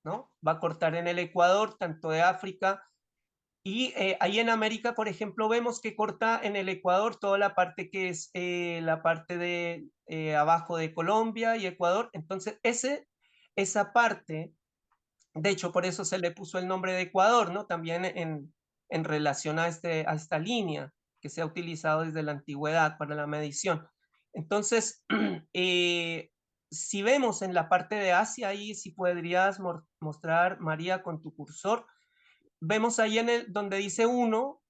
¿no? Va a cortar en el Ecuador, tanto de África y ahí en América, por ejemplo, vemos que corta en el Ecuador toda la parte que es la parte de abajo de Colombia y Ecuador. Entonces, esa parte, de hecho, por eso se le puso el nombre de Ecuador, ¿no? También en relación a esta línea que se ha utilizado desde la antigüedad para la medición. Entonces, si vemos en la parte de Asia, ahí si podrías mostrar, María, con tu cursor, vemos ahí donde dice 1,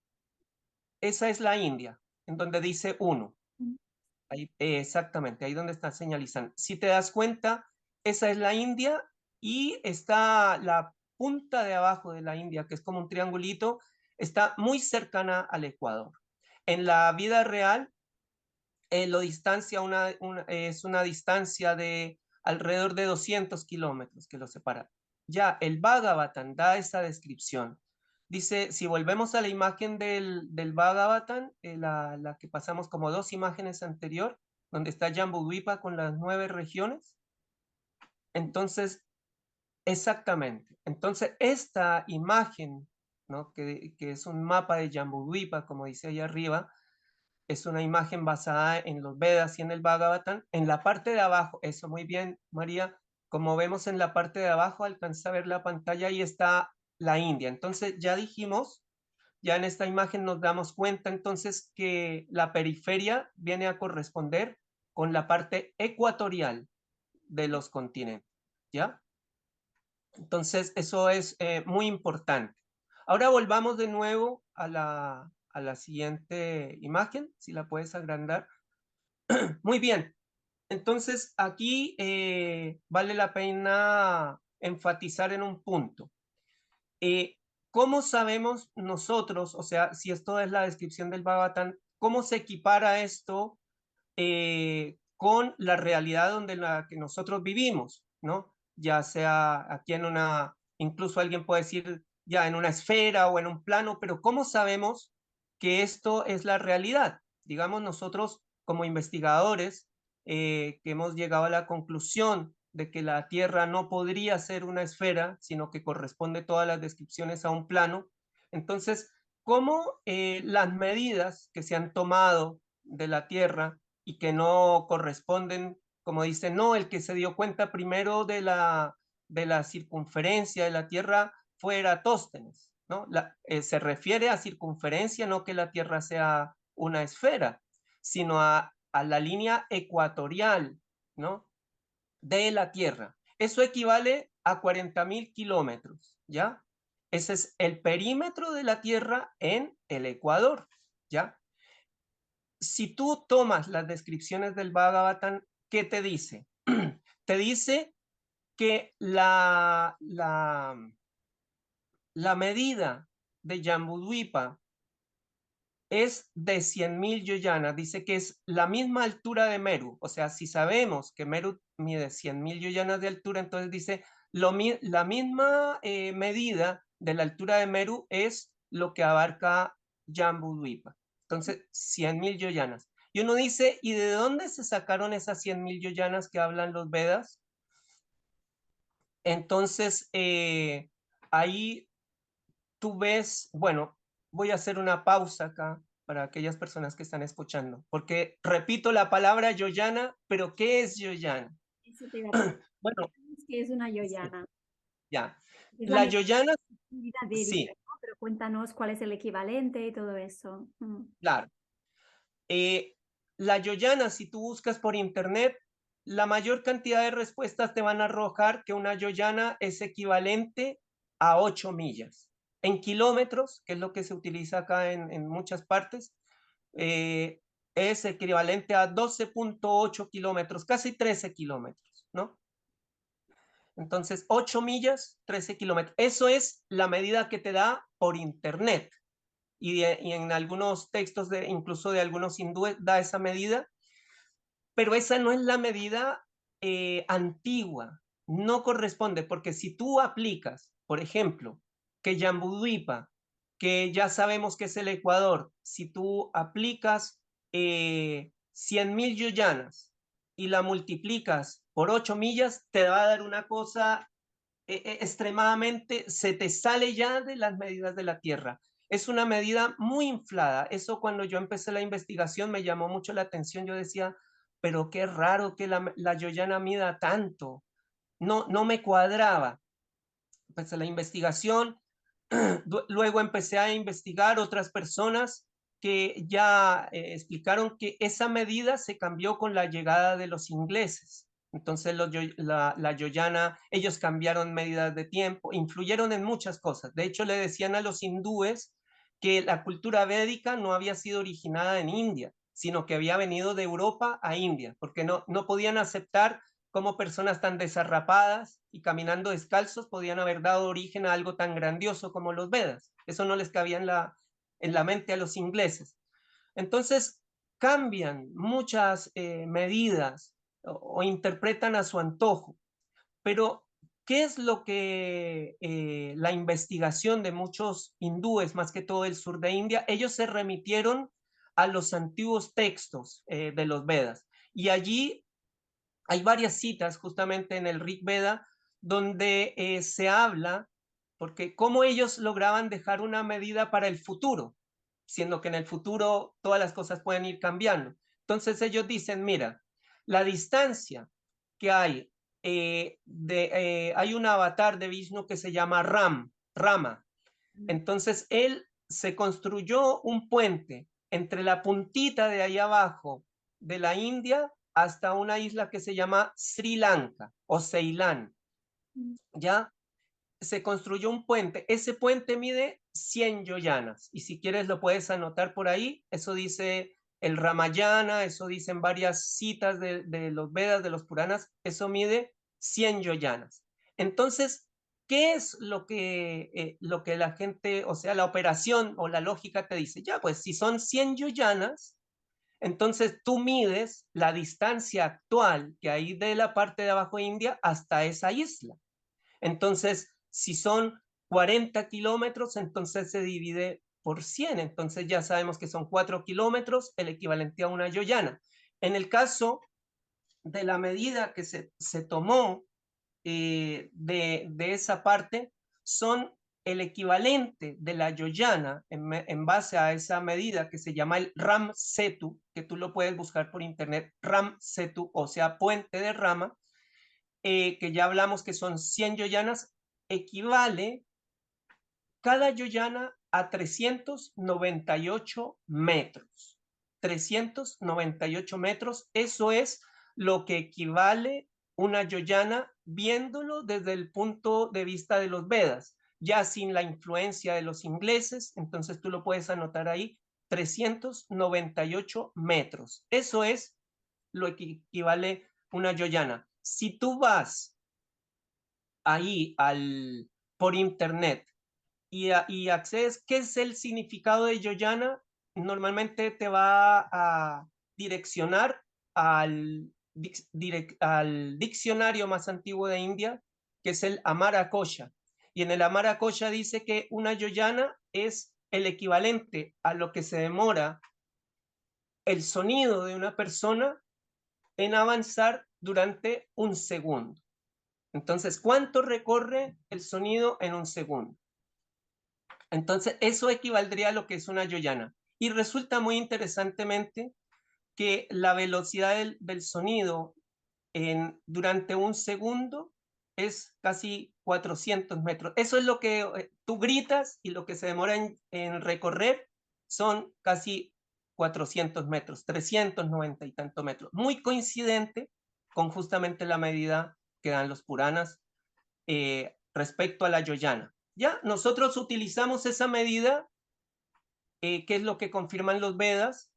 esa es la India, en donde dice 1. Ahí, exactamente, ahí donde está señalizando. Si te das cuenta, esa es la India y está la punta de abajo de la India, que es como un triangulito, está muy cercana al Ecuador. En la vida real, lo distancia es una distancia de alrededor de 200 kilómetros que lo separa. Ya el Bhagavatam da esa descripción. Dice, si volvemos a la imagen del Bhagavatam, la que pasamos como 2 imágenes anterior, donde está Jambudvipa con las 9 regiones, entonces, exactamente. Entonces, esta imagen, ¿no? que es un mapa de Jambudvipa, como dice ahí arriba, es una imagen basada en los Vedas y en el Bhagavatam. En la parte de abajo, eso muy bien, María, como vemos en la parte de abajo, alcanza a ver la pantalla, ahí está la India. Entonces ya dijimos, ya en esta imagen nos damos cuenta entonces que la periferia viene a corresponder con la parte ecuatorial de los continentes, ¿ya? Entonces eso es muy importante. Ahora volvamos de nuevo a la siguiente imagen, si la puedes agrandar. Muy bien, entonces aquí vale la pena enfatizar en un punto. ¿Cómo sabemos nosotros, o sea, si esto es la descripción del Bhagavatam, cómo se equipara esto con la realidad donde la que nosotros vivimos, ¿no? Ya sea aquí incluso alguien puede decir ya en una esfera o en un plano, pero ¿cómo sabemos que esto es la realidad? Digamos, nosotros como investigadores que hemos llegado a la conclusión de que la Tierra no podría ser una esfera, sino que corresponde todas las descripciones a un plano. Entonces, ¿cómo las medidas que se han tomado de la Tierra y que no corresponden, como dice, no, el que se dio cuenta primero de la circunferencia de la Tierra fue Eratóstenes, ¿no? Se refiere a circunferencia, no que la Tierra sea una esfera, sino a la línea ecuatorial, ¿no? De la Tierra. Eso equivale a 40.000 kilómetros, ¿ya? Ese es el perímetro de la Tierra en el Ecuador, ¿ya? Si tú tomas las descripciones del Bhagavatam, ¿qué te dice? Te dice que la medida de Jambudvipa es de 100.000 yoyanas. Dice que es la misma altura de Meru. O sea, si sabemos que Meru mide 100.000 yoyanas de altura, entonces dice la misma medida de la altura de Meru es lo que abarca Jambudvipa. Entonces, 100.000 yoyanas. Y uno dice, ¿y de dónde se sacaron esas 100.000 yoyanas que hablan los Vedas? Entonces, ahí tú ves, bueno, voy a hacer una pausa acá para aquellas personas que están escuchando, porque repito la palabra yoyana, pero ¿qué es yoyana? Eso te iba a preguntar. Bueno, ¿Qué es una sí, yoyana? ya. Es la La medida yoyana, védica, sí, ¿no? Pero cuéntanos cuál es el equivalente y todo eso. claro. Eh, la yoyana, si tú buscas por internet, la mayor cantidad de respuestas te van a arrojar que una yoyana es equivalente a 8 millas. En kilómetros, que es lo que se utiliza acá en muchas partes, es equivalente a 12.8 kilómetros, casi 13 kilómetros, ¿no? Entonces, 8 millas, 13 kilómetros. Eso es la medida que te da por internet. Y en algunos textos, incluso de algunos hindúes, da esa medida, pero esa no es la medida antigua, no corresponde, porque si tú aplicas, por ejemplo, que Jambudvipa, que ya sabemos que es el Ecuador, si tú aplicas 100.000 yoyanas y la multiplicas por 8 millas, te va a dar una cosa extremadamente, se te sale ya de las medidas de la Tierra. Es una medida muy inflada. Eso cuando yo empecé la investigación me llamó mucho la atención. Yo decía, pero qué raro que la yoyana mida tanto. No me cuadraba. Empecé la investigación, luego empecé a investigar otras personas que ya explicaron que esa medida se cambió con la llegada de los ingleses. Entonces la yoyana, ellos cambiaron medidas de tiempo, influyeron en muchas cosas. De hecho, le decían a los hindúes que la cultura védica no había sido originada en India, sino que había venido de Europa a India, porque no podían aceptar cómo personas tan desarrapadas y caminando descalzos podían haber dado origen a algo tan grandioso como los Vedas. Eso no les cabía en la mente a los ingleses. Entonces, cambian muchas medidas o interpretan a su antojo. Pero, ¿qué es lo que la investigación de muchos hindúes, más que todo el sur de India, ellos se remitieron a los antiguos textos de los Vedas? Y allí hay varias citas justamente en el Rig Veda donde se habla, porque cómo ellos lograban dejar una medida para el futuro, siendo que en el futuro todas las cosas pueden ir cambiando. Entonces ellos dicen, mira, la distancia que hay, hay un avatar de Vishnu que se llama Rama. Entonces él se construyó un puente entre la puntita de ahí abajo de la India hasta una isla que se llama Sri Lanka o Ceilán. Ya se construyó un puente. Ese puente mide 100 yoyanas. Y si quieres lo puedes anotar por ahí. Eso dice el Ramayana, eso dicen varias citas de los Vedas, de los Puranas. Eso mide 100 yoyanas. Entonces, ¿qué es lo que la gente, o sea, la operación o la lógica te dice? Ya, pues si son 100 yoyanas, entonces tú mides la distancia actual que hay de la parte de abajo de India hasta esa isla. Entonces, si son 40 kilómetros, entonces se divide por 100. Entonces ya sabemos que son 4 kilómetros, el equivalente a una yoyana. En el caso de la medida que se tomó de esa parte, son el equivalente de la yoyana en base a esa medida que se llama el Ram Setu, que tú lo puedes buscar por internet, Ram Setu, o sea, puente de rama, que ya hablamos que son 100 yoyanas, equivale cada yoyana a 398 metros. 398 metros, eso es lo que equivale una yoyana viéndolo desde el punto de vista de los Vedas, ya sin la influencia de los ingleses, entonces tú lo puedes anotar ahí, 398 metros. Eso es lo que equivale una yoyana. Si tú vas ahí por internet y accedes, ¿qué es el significado de yoyana? Normalmente te va a direccionar al, al diccionario más antiguo de India, que es el Amara Cocha. Y en el Amara Cocha dice que una yoyana es el equivalente a lo que se demora el sonido de una persona en avanzar durante un segundo. Entonces, ¿cuánto recorre el sonido en un segundo? Entonces, eso equivaldría a lo que es una yoyana. Y resulta muy interesantemente que la velocidad del sonido durante un segundo es casi 400 metros. Eso es lo que tú gritas, y lo que se demora en recorrer son casi 400 metros, 390 y tanto metros. Muy coincidente con justamente la medida que dan los Puranas respecto a la yoyana. Ya, nosotros utilizamos esa medida, que es lo que confirman los Vedas,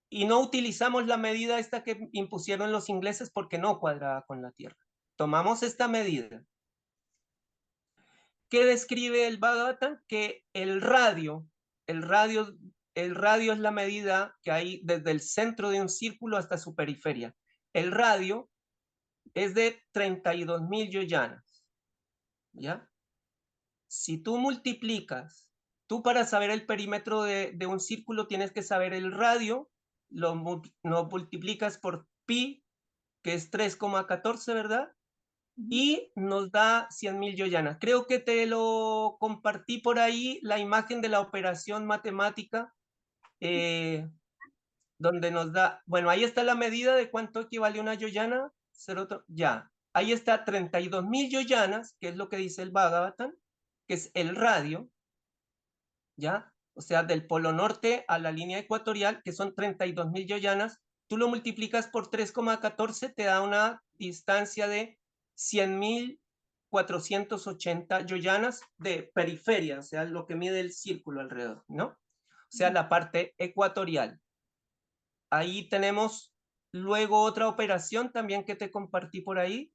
y no utilizamos la medida esta que impusieron los ingleses porque no cuadraba con la Tierra. Tomamos esta medida. ¿Qué describe el Bhagavatam? Que el radio es la medida que hay desde el centro de un círculo hasta su periferia. El radio es de 32.000 yoyanas, ¿ya? Si tú multiplicas, tú para saber el perímetro de un círculo tienes que saber el radio, lo multiplicas por pi, que es 3,14, ¿verdad? Y nos da 100.000 yoyanas. Creo que te lo compartí por ahí, la imagen de la operación matemática, eh, donde nos da, bueno, ahí está la medida de cuánto equivale una yoyana, ya, ahí está 32.000 yoyanas, que es lo que dice el Bhagavatam, que es el radio, ¿ya? O sea, del polo norte a la línea ecuatorial, que son 32.000 yoyanas, tú lo multiplicas por 3,14, te da una distancia de 100.480 yoyanas de periferia, o sea, lo que mide el círculo alrededor, ¿no? O sea, la parte ecuatorial. Ahí tenemos luego otra operación también que te compartí por ahí.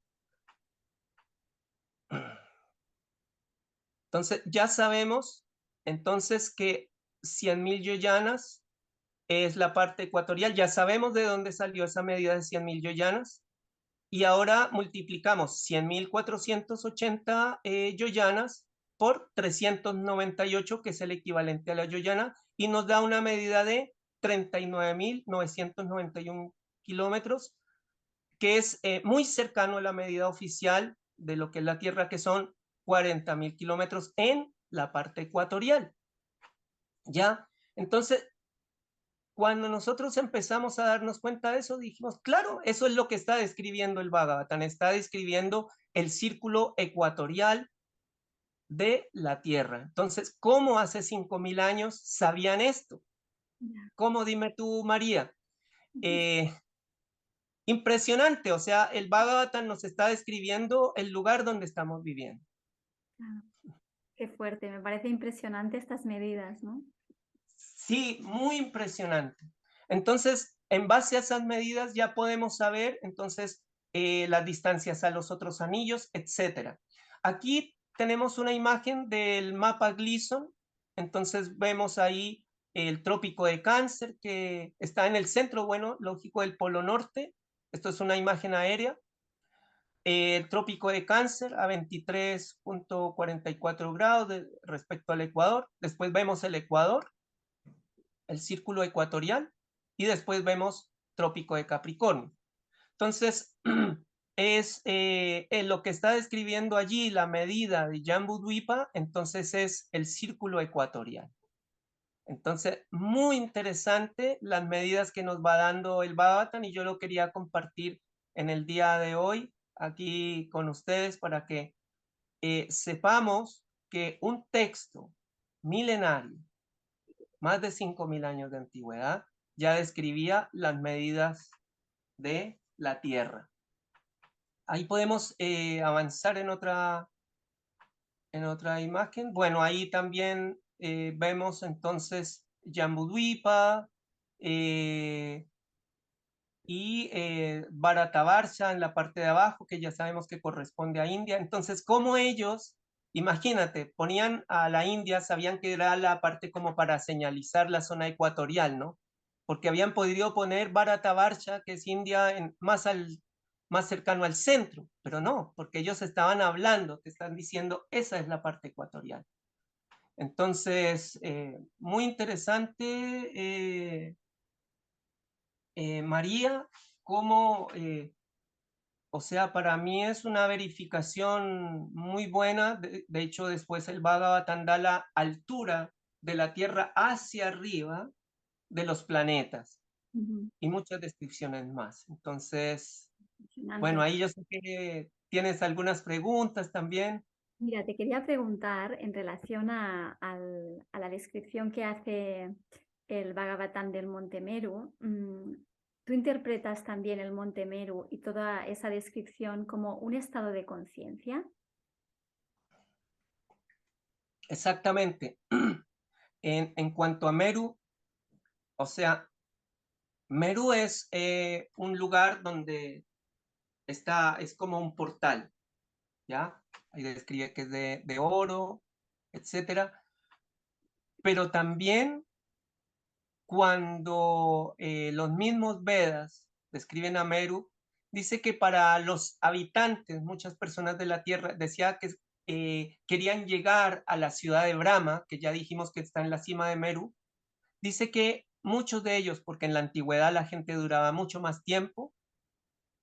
Entonces, ya sabemos entonces que 100.000 yoyanas es la parte ecuatorial. Ya sabemos de dónde salió esa medida de 100.000 yoyanas. Y ahora multiplicamos 100.480 yoyanas por 398, que es el equivalente a la yoyana, y nos da una medida de 39.991 kilómetros, que es muy cercano a la medida oficial de lo que es la Tierra, que son 40.000 kilómetros en la parte ecuatorial. ¿Ya? Entonces, cuando nosotros empezamos a darnos cuenta de eso, dijimos, claro, eso es lo que está describiendo el Bhagavatam, está describiendo el círculo ecuatorial de la Tierra. Entonces, ¿cómo hace 5.000 años sabían esto? ¿Cómo, dime tú, María? Impresionante, o sea, el Bhagavatam nos está describiendo el lugar donde estamos viviendo. Qué fuerte, me parece impresionante estas medidas, ¿no? Sí, muy impresionante. Entonces, en base a esas medidas ya podemos saber entonces las distancias a los otros anillos, etcétera. Aquí tenemos una imagen del mapa Gleason. Entonces vemos ahí el trópico de Cáncer, que está en el centro, bueno, lógico, del Polo Norte. Esto es una imagen aérea. El trópico de Cáncer a 23,44 grados respecto al Ecuador. Después vemos el Ecuador, el círculo ecuatorial, y después vemos trópico de Capricornio. Entonces, es en lo que está describiendo allí la medida de Jambudvipa, entonces es el círculo ecuatorial. Entonces, muy interesante las medidas que nos va dando el Bhagavatam, y yo lo quería compartir en el día de hoy aquí con ustedes para que sepamos que un texto milenario, más de 5.000 años de antigüedad, ya describía las medidas de la Tierra. Ahí podemos avanzar en otra imagen. Bueno, ahí también vemos entonces Jambudvipa, y Bharatavarsha en la parte de abajo, que ya sabemos que corresponde a India. Entonces, como ellos, imagínate, ponían a la India, sabían que era la parte como para señalizar la zona ecuatorial, ¿no? Porque habían podido poner Bharatavarsha, que es India, más cercano al centro, pero no, porque ellos estaban hablando, te están diciendo, esa es la parte ecuatorial. Entonces, muy interesante, María, cómo, o sea, para mí es una verificación muy buena. De hecho, después el Bhagavatam da la altura de la Tierra hacia arriba de los planetas y muchas descripciones más. Entonces, bueno, Impresionante. ahí yo sé que tienes algunas preguntas también. Mira, te quería preguntar en relación a la descripción que hace el Bhagavatam del Monte Meru. ¿Tú interpretas también el Monte Meru y toda esa descripción como un estado de conciencia? Exactamente. En cuanto a Meru, o sea, Meru es un lugar donde es como un portal, ¿ya? Ahí describe que es de oro, etcétera. Pero también cuando los mismos Vedas describen a Meru, dice que para los habitantes, muchas personas de la Tierra, decía que querían llegar a la ciudad de Brahma, que ya dijimos que está en la cima de Meru. Dice que muchos de ellos, porque en la antigüedad la gente duraba mucho más tiempo,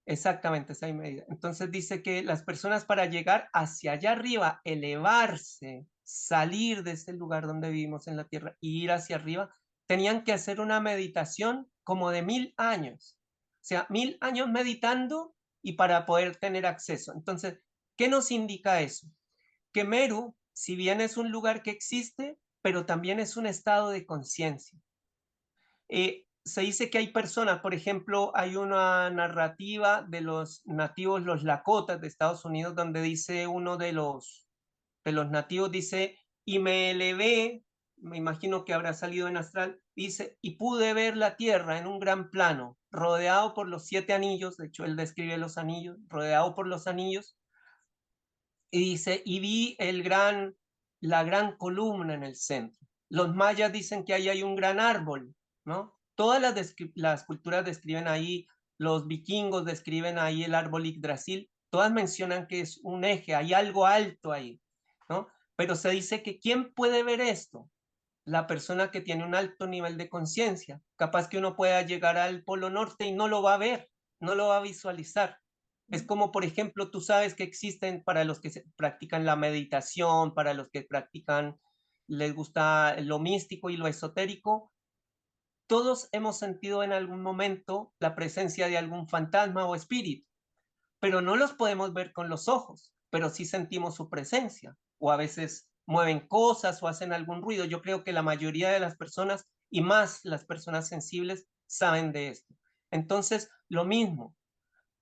exactamente esa medida. Entonces dice que las personas para llegar hacia allá arriba, elevarse, salir de ese lugar donde vivimos en la tierra y ir hacia arriba, tenían que hacer una meditación como de 1000 años. O sea, 1000 años meditando y para poder tener acceso. Entonces, ¿qué nos indica eso? Que Meru, si bien es un lugar que existe, pero también es un estado de conciencia. Se dice que hay personas, por ejemplo, hay una narrativa de los nativos, los Lakotas de Estados Unidos, donde dice uno de los nativos, dice, y me elevé, me imagino que habrá salido en astral, dice, y pude ver la tierra en un gran plano, rodeado por los 7 anillos, de hecho él describe los anillos, rodeado por los anillos, y dice, y vi la gran columna en el centro. Los mayas dicen que ahí hay un gran árbol, ¿no? Todas las culturas describen ahí, los vikingos describen ahí el árbol Yggdrasil, todas mencionan que es un eje, hay algo alto ahí, ¿no? Pero se dice que ¿quién puede ver esto? La persona que tiene un alto nivel de conciencia. Capaz que uno pueda llegar al Polo Norte y no lo va a ver, no lo va a visualizar. Es como, por ejemplo, tú sabes que existen para los que practican la meditación, para los que practican, les gusta lo místico y lo esotérico. Todos hemos sentido en algún momento la presencia de algún fantasma o espíritu, pero no los podemos ver con los ojos, pero sí sentimos su presencia, o a veces mueven cosas o hacen algún ruido. Yo creo que la mayoría de las personas, y más las personas sensibles, saben de esto. Entonces, lo mismo,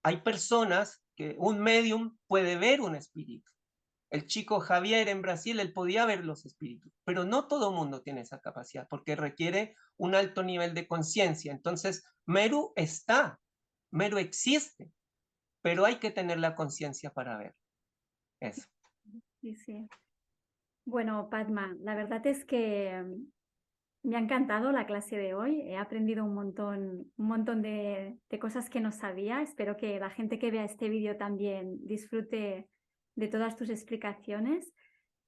hay personas que un medium puede ver un espíritu. El chico Javier en Brasil, él podía ver los espíritus, pero no todo mundo tiene esa capacidad porque requiere un alto nivel de conciencia. Entonces, Meru existe, pero hay que tener la conciencia para ver eso. Sí, sí. Bueno, Padma, la verdad es que me ha encantado la clase de hoy. He aprendido un montón de cosas que no sabía. Espero que la gente que vea este vídeo también disfrute de todas tus explicaciones.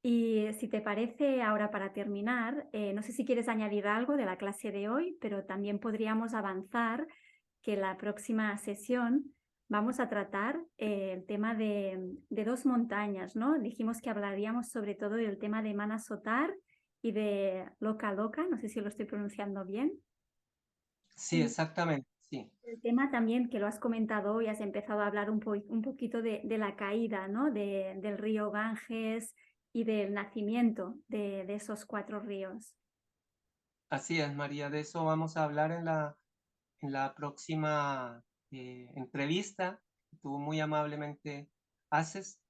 Y si te parece, ahora para terminar, no sé si quieres añadir algo de la clase de hoy, pero también podríamos avanzar que la próxima sesión vamos a tratar el tema de dos montañas, ¿no? Dijimos que hablaríamos sobre todo del tema de Manasotar y de Loca Loca, no sé si lo estoy pronunciando bien. Sí, exactamente, sí. El tema también que lo has comentado y has empezado a hablar un poquito de la caída, ¿no? Del río Ganges y del nacimiento de esos cuatro ríos. Así es, María. De eso vamos a hablar en la próxima entrevista que tú muy amablemente haces.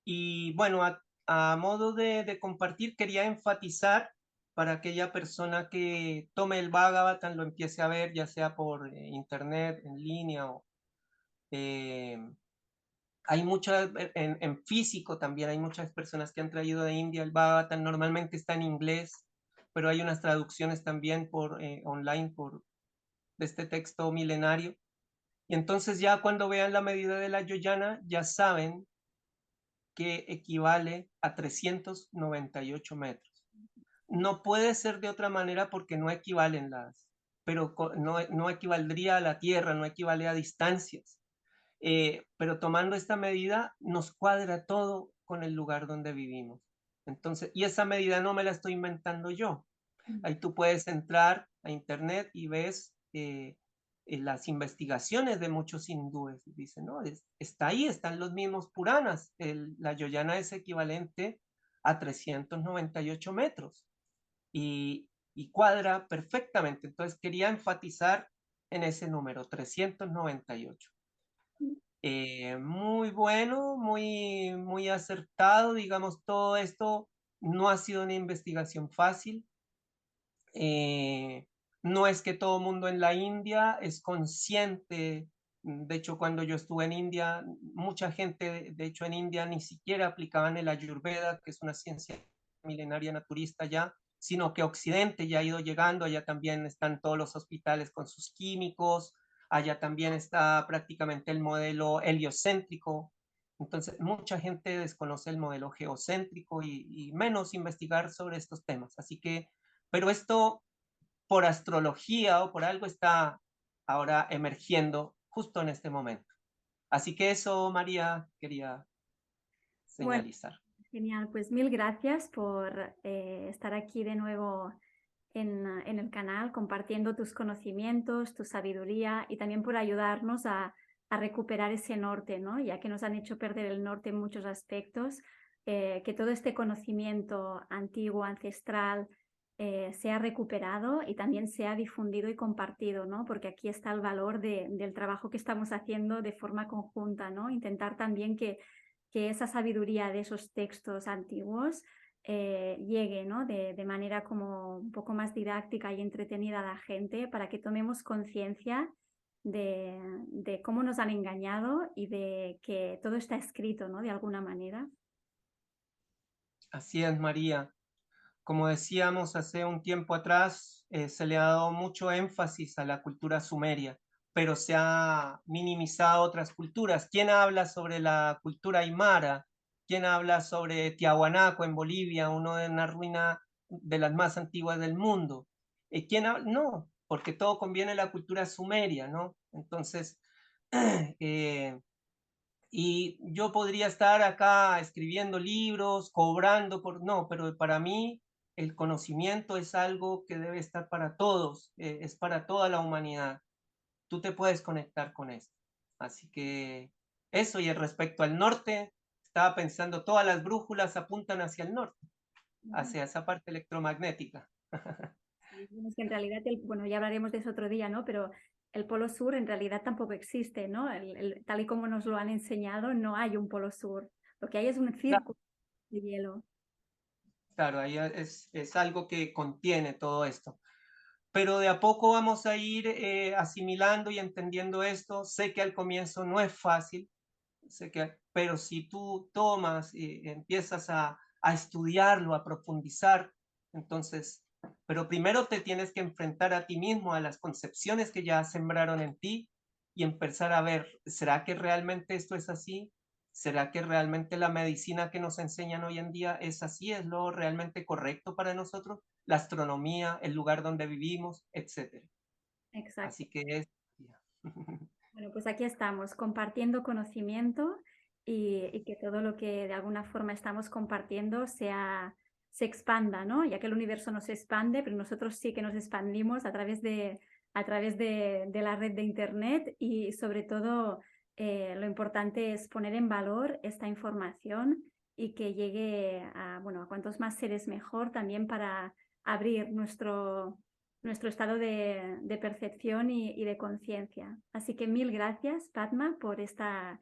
Y bueno, a modo de compartir, quería enfatizar, para aquella persona que tome el Bhagavatam, lo empiece a ver, ya sea por internet, en línea o hay muchas, en físico también hay muchas personas que han traído de India el Bhagavatam, normalmente está en inglés, pero hay unas traducciones también por online de este texto milenario. Y entonces ya cuando vean la medida de la Yoyana, ya saben que equivale a 398 metros. No puede ser de otra manera porque no equivalen pero no equivaldría a la Tierra, no equivale a distancias. Pero tomando esta medida nos cuadra todo con el lugar donde vivimos. Entonces, y esa medida no me la estoy inventando yo. Ahí tú puedes entrar a internet y ves las investigaciones de muchos hindúes. Dicen, no, está ahí, están los mismos Puranas. La Yoyana es equivalente a 398 metros y cuadra perfectamente. Entonces quería enfatizar en ese número, 398. Muy bueno, muy acertado, digamos, todo esto no ha sido una investigación fácil. No es que todo mundo en la India es consciente. De hecho, cuando yo estuve en India, mucha gente, de hecho en India ni siquiera aplicaban el Ayurveda, que es una ciencia milenaria naturista ya, sino que Occidente ya ha ido llegando, allá también están todos los hospitales con sus químicos, allá también está prácticamente el modelo heliocéntrico. Entonces, mucha gente desconoce el modelo geocéntrico y menos investigar sobre estos temas. Así que, pero esto por astrología o por algo está ahora emergiendo justo en este momento. Así que eso, María, quería Bueno, señalizar. genial. Pues mil gracias por estar aquí de nuevo en el canal, compartiendo tus conocimientos, tu sabiduría y también por ayudarnos a recuperar ese norte, ¿no? Ya que nos han hecho perder el norte en muchos aspectos, que todo este conocimiento antiguo, ancestral, sea recuperado y también sea difundido y compartido, ¿no? Porque aquí está el valor del trabajo que estamos haciendo de forma conjunta, ¿no? Intentar también que esa sabiduría de esos textos antiguos llegue, ¿no? de manera como un poco más didáctica y entretenida a la gente para que tomemos conciencia de cómo nos han engañado y de que todo está escrito, ¿no? De alguna manera. Así es, María. Como decíamos hace un tiempo atrás, se le ha dado mucho énfasis a la cultura sumeria, pero se ha minimizado otras culturas. ¿Quién habla sobre la cultura aymara? ¿Quién habla sobre Tiahuanaco en Bolivia, una ruina de las más antiguas del mundo? ¿Quién habla? No, porque todo conviene a la cultura sumeria, ¿no? Entonces, y yo podría estar acá escribiendo libros, cobrando por... No, pero para mí el conocimiento es algo que debe estar para todos, es para toda la humanidad. Tú te puedes conectar con esto. Así que eso, y respecto al norte, estaba pensando, todas las brújulas apuntan hacia el norte, hacia esa parte electromagnética. Sí, es que en realidad, bueno, ya hablaremos de eso otro día, ¿no? Pero el polo sur en realidad tampoco existe, ¿no? Tal y como nos lo han enseñado, no hay un polo sur. Lo que hay es un círculo de hielo. Claro, ahí es algo que contiene todo esto. Pero de a poco vamos a ir asimilando y entendiendo esto. Sé que al comienzo no es fácil, pero si tú tomas y empiezas a estudiarlo, a profundizar, entonces, pero primero te tienes que enfrentar a ti mismo, a las concepciones que ya sembraron en ti y empezar a ver, ¿será que realmente esto es así? ¿Será que realmente la medicina que nos enseñan hoy en día es así? ¿Es lo realmente correcto para nosotros? La astronomía, el lugar donde vivimos, etcétera. Exacto. Así que es... Bueno, pues aquí estamos compartiendo conocimiento y que todo lo que de alguna forma estamos compartiendo se expanda, ¿no? Ya que el universo no se expande, pero nosotros sí que nos expandimos a través de la red de Internet y sobre todo lo importante es poner en valor esta información y que llegue a, bueno, a cuantos más seres mejor también para abrir nuestro estado de percepción y de conciencia. Así que mil gracias, Padma, por esta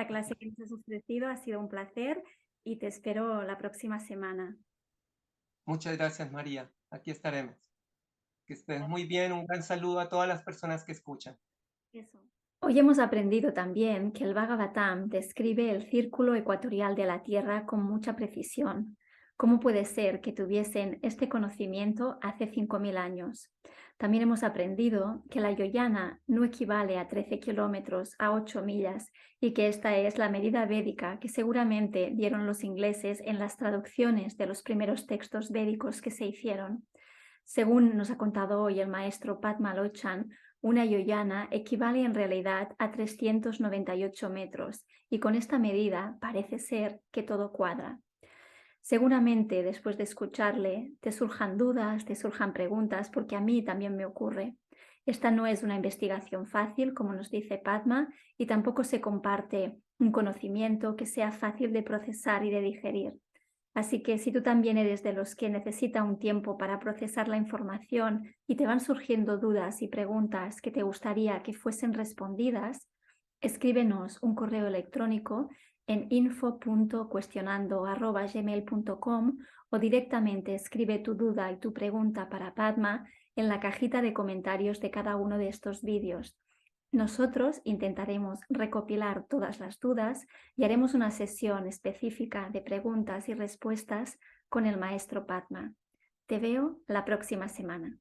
clase que nos has ofrecido. Ha sido un placer y te espero la próxima semana. Muchas gracias, María. Aquí estaremos. Que estés muy bien. Un gran saludo a todas las personas que escuchan. Eso. Hoy hemos aprendido también que el Bhagavatam describe el círculo ecuatorial de la Tierra con mucha precisión. ¿Cómo puede ser que tuviesen este conocimiento hace 5.000 años? También hemos aprendido que la Yoyana no equivale a 13 kilómetros, a 8 millas, y que esta es la medida védica que seguramente dieron los ingleses en las traducciones de los primeros textos védicos que se hicieron. Según nos ha contado hoy el maestro Padma Lochan, una yoyana equivale en realidad a 398 metros y con esta medida parece ser que todo cuadra. Seguramente después de escucharle te surjan dudas, te surjan preguntas, porque a mí también me ocurre. Esta no es una investigación fácil, como nos dice Padma, y tampoco se comparte un conocimiento que sea fácil de procesar y de digerir. Así que si tú también eres de los que necesita un tiempo para procesar la información y te van surgiendo dudas y preguntas que te gustaría que fuesen respondidas, escríbenos un correo electrónico en info.cuestionando@gmail.com o directamente escribe tu duda y tu pregunta para Padma en la cajita de comentarios de cada uno de estos vídeos. Nosotros intentaremos recopilar todas las dudas y haremos una sesión específica de preguntas y respuestas con el maestro Padma. Te veo la próxima semana.